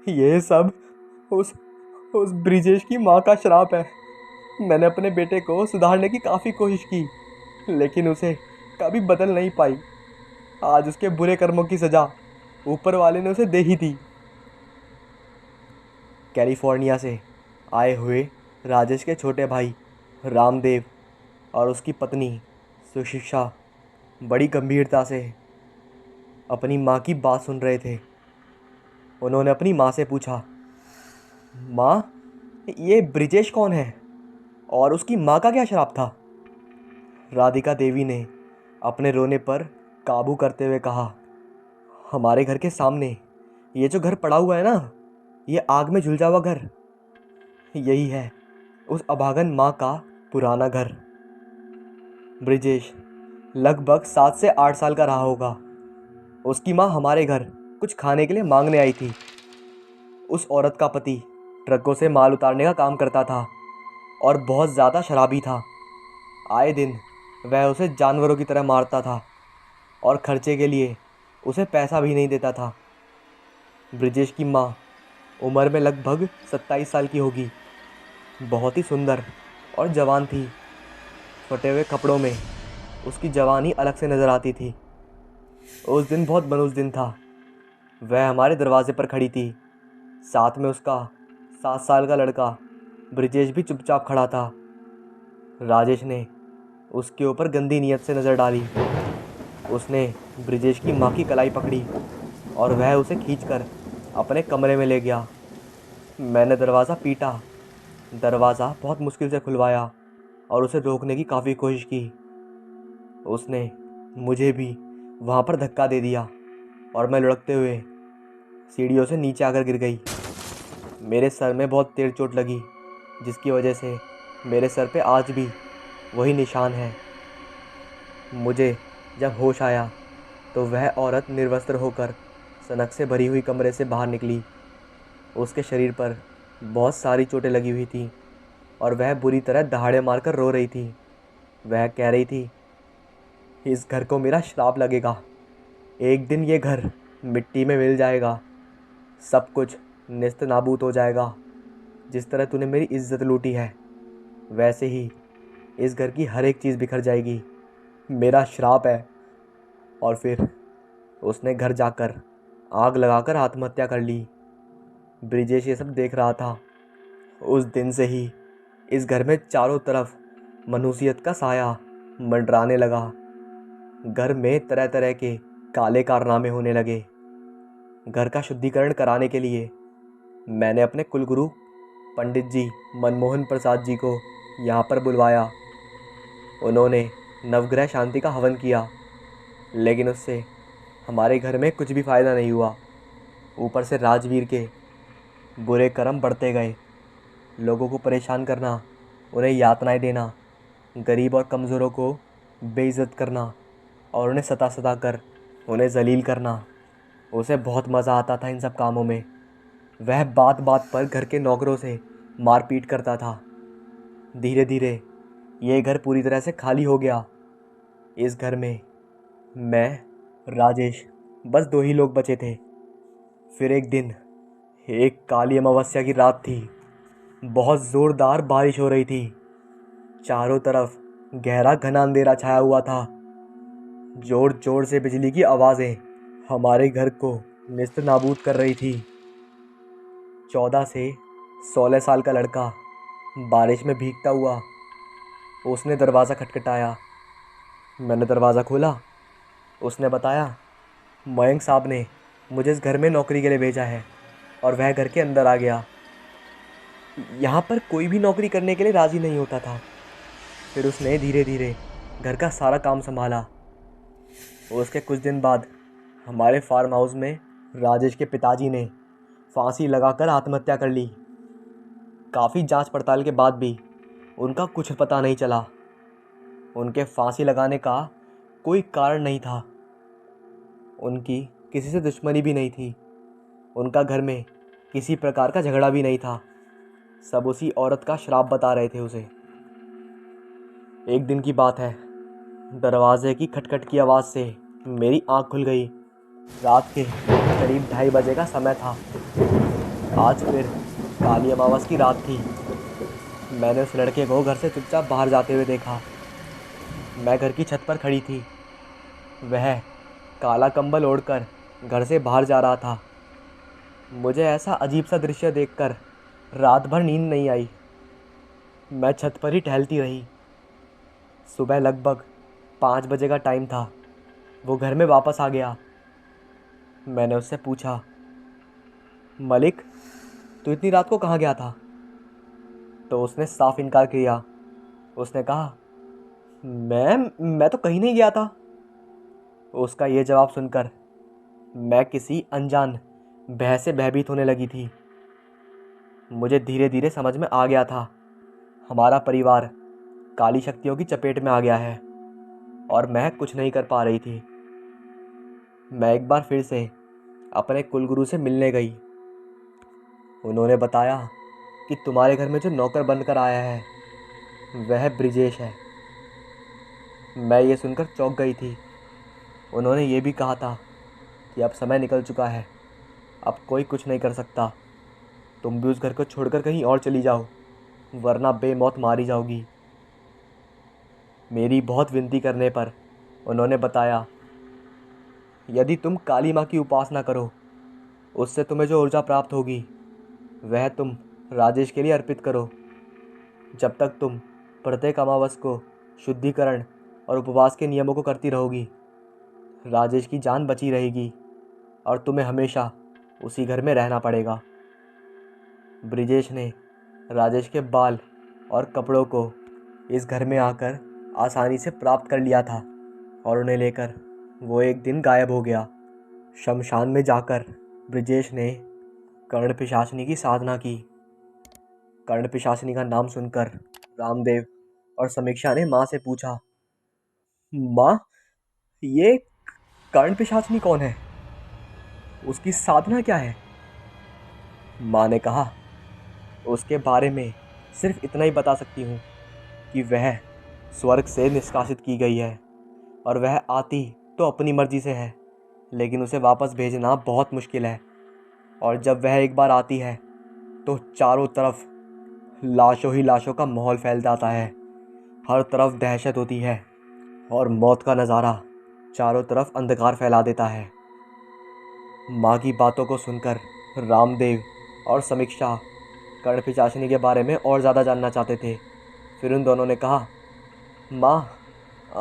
ये सब उस ब्रिजेश की माँ का श्राप है। मैंने अपने बेटे को सुधारने की काफ़ी कोशिश की, लेकिन उसे कभी बदल नहीं पाई। आज उसके बुरे कर्मों की सज़ा ऊपर वाले ने उसे दे ही दी। कैलिफोर्निया से आए हुए राजेश के छोटे भाई रामदेव और उसकी पत्नी सुशिक्षा बड़ी गंभीरता से अपनी माँ की बात सुन रहे थे। उन्होंने अपनी माँ से पूछा, माँ, ये ब्रिजेश कौन है और उसकी माँ का क्या श्राप था? राधिका देवी ने अपने रोने पर काबू करते हुए कहा, हमारे घर के सामने ये जो घर पड़ा हुआ है ना, ये आग में झुलझा हुआ घर, यही है उस अभागन माँ का पुराना घर। ब्रिजेश लगभग 7 से 8 साल का रहा होगा। उसकी माँ हमारे घर कुछ खाने के लिए मांगने आई थी। उस औरत का पति ट्रकों से माल उतारने का काम करता था और बहुत ज़्यादा शराबी था। आए दिन वह उसे जानवरों की तरह मारता था और खर्चे के लिए उसे पैसा भी नहीं देता था। ब्रिजेश की माँ उम्र में लगभग 27 साल की होगी। बहुत ही सुंदर और जवान थी। फटे हुए कपड़ों में उसकी जवानी अलग से नज़र आती थी। उस दिन बहुत मनहूस दिन था। वह हमारे दरवाजे पर खड़ी थी। साथ में उसका 7 साल का लड़का ब्रिजेश भी चुपचाप खड़ा था। राजेश ने उसके ऊपर गंदी नीयत से नज़र डाली। उसने ब्रिजेश की माँ की कलाई पकड़ी और वह उसे खींचकर अपने कमरे में ले गया। मैंने दरवाज़ा पीटा, दरवाज़ा बहुत मुश्किल से खुलवाया और उसे रोकने की काफ़ी कोशिश की। उसने मुझे भी वहाँ पर धक्का दे दिया और मैं लुढ़कते हुए सीढ़ियों से नीचे आकर गिर गई। मेरे सर में बहुत तेज चोट लगी, जिसकी वजह से मेरे सर पे आज भी वही निशान है। मुझे जब होश आया तो वह औरत निर्वस्त्र होकर सनक से भरी हुई कमरे से बाहर निकली। उसके शरीर पर बहुत सारी चोटें लगी हुई थीं और वह बुरी तरह दहाड़े मारकर रो रही थी। वह कह रही थी, इस घर को मेरा श्राप लगेगा। एक दिन ये घर मिट्टी में मिल जाएगा। सब कुछ नेस्त नाबूद हो जाएगा। जिस तरह तूने मेरी इज्जत लूटी है, वैसे ही इस घर की हर एक चीज़ बिखर जाएगी। मेरा श्राप है। और फिर उसने घर जाकर आग लगाकर आत्महत्या कर ली। ब्रिजेश ये सब देख रहा था। उस दिन से ही इस घर में चारों तरफ मनुष्यत का साया मंडराने लगा। घर में तरह तरह के काले कारनामे होने लगे। घर का शुद्धिकरण कराने के लिए मैंने अपने कुलगुरु पंडित जी मनमोहन प्रसाद जी को यहाँ पर बुलवाया। उन्होंने नवग्रह शांति का हवन किया, लेकिन उससे हमारे घर में कुछ भी फ़ायदा नहीं हुआ। ऊपर से राजवीर के बुरे कर्म बढ़ते गए। लोगों को परेशान करना, उन्हें यातनाएं देना, गरीब और कमज़ोरों को बेइज्जत करना और उन्हें सता कर उन्हें जलील करना। उसे बहुत मज़ा आता था इन सब कामों में। वह बात बात पर घर के नौकरों से मारपीट करता था। धीरे धीरे ये घर पूरी तरह से खाली हो गया। इस घर में मैं, राजेश, बस दो ही लोग बचे थे। फिर एक दिन, एक काली अमावस्या की रात थी। बहुत ज़ोरदार बारिश हो रही थी। चारों तरफ गहरा घना अंधेरा छाया हुआ था। जोर जोर से बिजली की आवाज़ें हमारे घर को नेस्त नाबूद कर रही थी। 14 से 16 साल का लड़का बारिश में भीगता हुआ उसने दरवाज़ा खटखटाया। मैंने दरवाज़ा खोला। उसने बताया, मयंक साहब ने मुझे इस घर में नौकरी के लिए भेजा है और वह घर के अंदर आ गया। यहाँ पर कोई भी नौकरी करने के लिए राज़ी नहीं होता था। फिर उसने धीरे धीरे घर का सारा काम संभाला। उसके कुछ दिन बाद हमारे फार्म हाउस में राजेश के पिताजी ने फांसी लगाकर आत्महत्या कर ली। काफ़ी जांच पड़ताल के बाद भी उनका कुछ पता नहीं चला। उनके फांसी लगाने का कोई कारण नहीं था। उनकी किसी से दुश्मनी भी नहीं थी। उनका घर में किसी प्रकार का झगड़ा भी नहीं था। सब उसी औरत का श्राप बता रहे थे उसे। एक दिन की बात है, दरवाजे की खटखट की आवाज़ से मेरी आँख खुल गई। रात के करीब 2:30 बजे का समय था। आज फिर काली अमावस की रात थी। मैंने उस लड़के को घर से चुपचाप बाहर जाते हुए देखा। मैं घर की छत पर खड़ी थी। वह काला कंबल ओढ़कर घर से बाहर जा रहा था। मुझे ऐसा अजीब सा दृश्य देखकर रात भर नींद नहीं आई। मैं छत पर ही टहलती रही। सुबह लगभग 5 बजे का टाइम था। वो घर में वापस आ गया। मैंने उससे पूछा, मलिक, तू इतनी रात को कहाँ गया था? तो उसने साफ इनकार किया। उसने कहा, मैं तो कहीं नहीं गया था। उसका ये जवाब सुनकर मैं किसी अनजान भय से भयभीत होने लगी थी। मुझे धीरे धीरे समझ में आ गया था, हमारा परिवार काली शक्तियों की चपेट में आ गया है और मैं कुछ नहीं कर पा रही थी। मैं एक बार फिर से अपने कुलगुरु से मिलने गई। उन्होंने बताया कि तुम्हारे घर में जो नौकर बनकर आया है वह ब्रिजेश है। मैं ये सुनकर चौंक गई थी। उन्होंने ये भी कहा था कि अब समय निकल चुका है, अब कोई कुछ नहीं कर सकता। तुम भी उस घर को छोड़कर कहीं और चली जाओ, वरना बेमौत मारी जाओगी। मेरी बहुत विनती करने पर उन्होंने बताया, यदि तुम काली माँ की उपासना करो, उससे तुम्हें जो ऊर्जा प्राप्त होगी वह तुम राजेश के लिए अर्पित करो। जब तक तुम प्रत्येक अमावस को शुद्धिकरण और उपवास के नियमों को करती रहोगी, राजेश की जान बची रहेगी और तुम्हें हमेशा उसी घर में रहना पड़ेगा। ब्रिजेश ने राजेश के बाल और कपड़ों को इस घर में आकर आसानी से प्राप्त कर लिया था और उन्हें लेकर वो एक दिन गायब हो गया। शमशान में जाकर ब्रिजेश ने कर्ण पिशाचिनी की साधना की। कर्ण पिशाचिनी का नाम सुनकर रामदेव और समीक्षा ने माँ से पूछा, माँ, ये कर्ण पिशाचिनी कौन है? उसकी साधना क्या है? माँ ने कहा, उसके बारे में सिर्फ इतना ही बता सकती हूँ कि वह स्वर्ग से निष्कासित की गई है और वह आती तो अपनी मर्जी से है, लेकिन उसे वापस भेजना बहुत मुश्किल है। और जब वह एक बार आती है तो चारों तरफ लाशों ही लाशों का माहौल फैल जाता है। हर तरफ दहशत होती है और मौत का नज़ारा चारों तरफ अंधकार फैला देता है। माँ की बातों को सुनकर रामदेव और समीक्षा कर्ण पिशाचिनी के बारे में और ज़्यादा जानना चाहते थे। फिर उन दोनों ने कहा, माँ,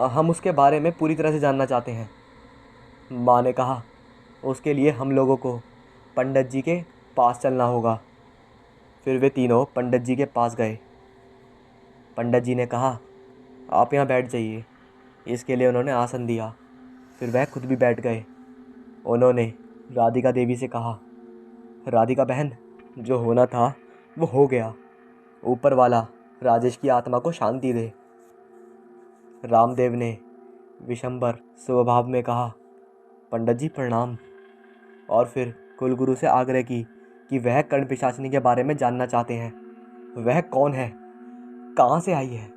हम उसके बारे में पूरी तरह से जानना चाहते हैं। माँ ने कहा, उसके लिए हम लोगों को पंडित जी के पास चलना होगा। फिर वे तीनों पंडित जी के पास गए। पंडित जी ने कहा, आप यहाँ बैठ जाइए। इसके लिए उन्होंने आसन दिया। फिर वह खुद भी बैठ गए। उन्होंने राधिका देवी से कहा, राधिका बहन, जो होना था वो हो गया। ऊपर वाला राजेश की आत्मा को शांति दे। रामदेव ने विशंबर स्वभाव में कहा, पंडित जी प्रणाम। और फिर कुलगुरु से आग्रह की कि वह कर्ण पिशाचिनी के बारे में जानना चाहते हैं। वह कौन है, कहाँ से आई है,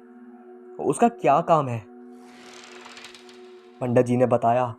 उसका क्या काम है। पंडित जी ने बताया,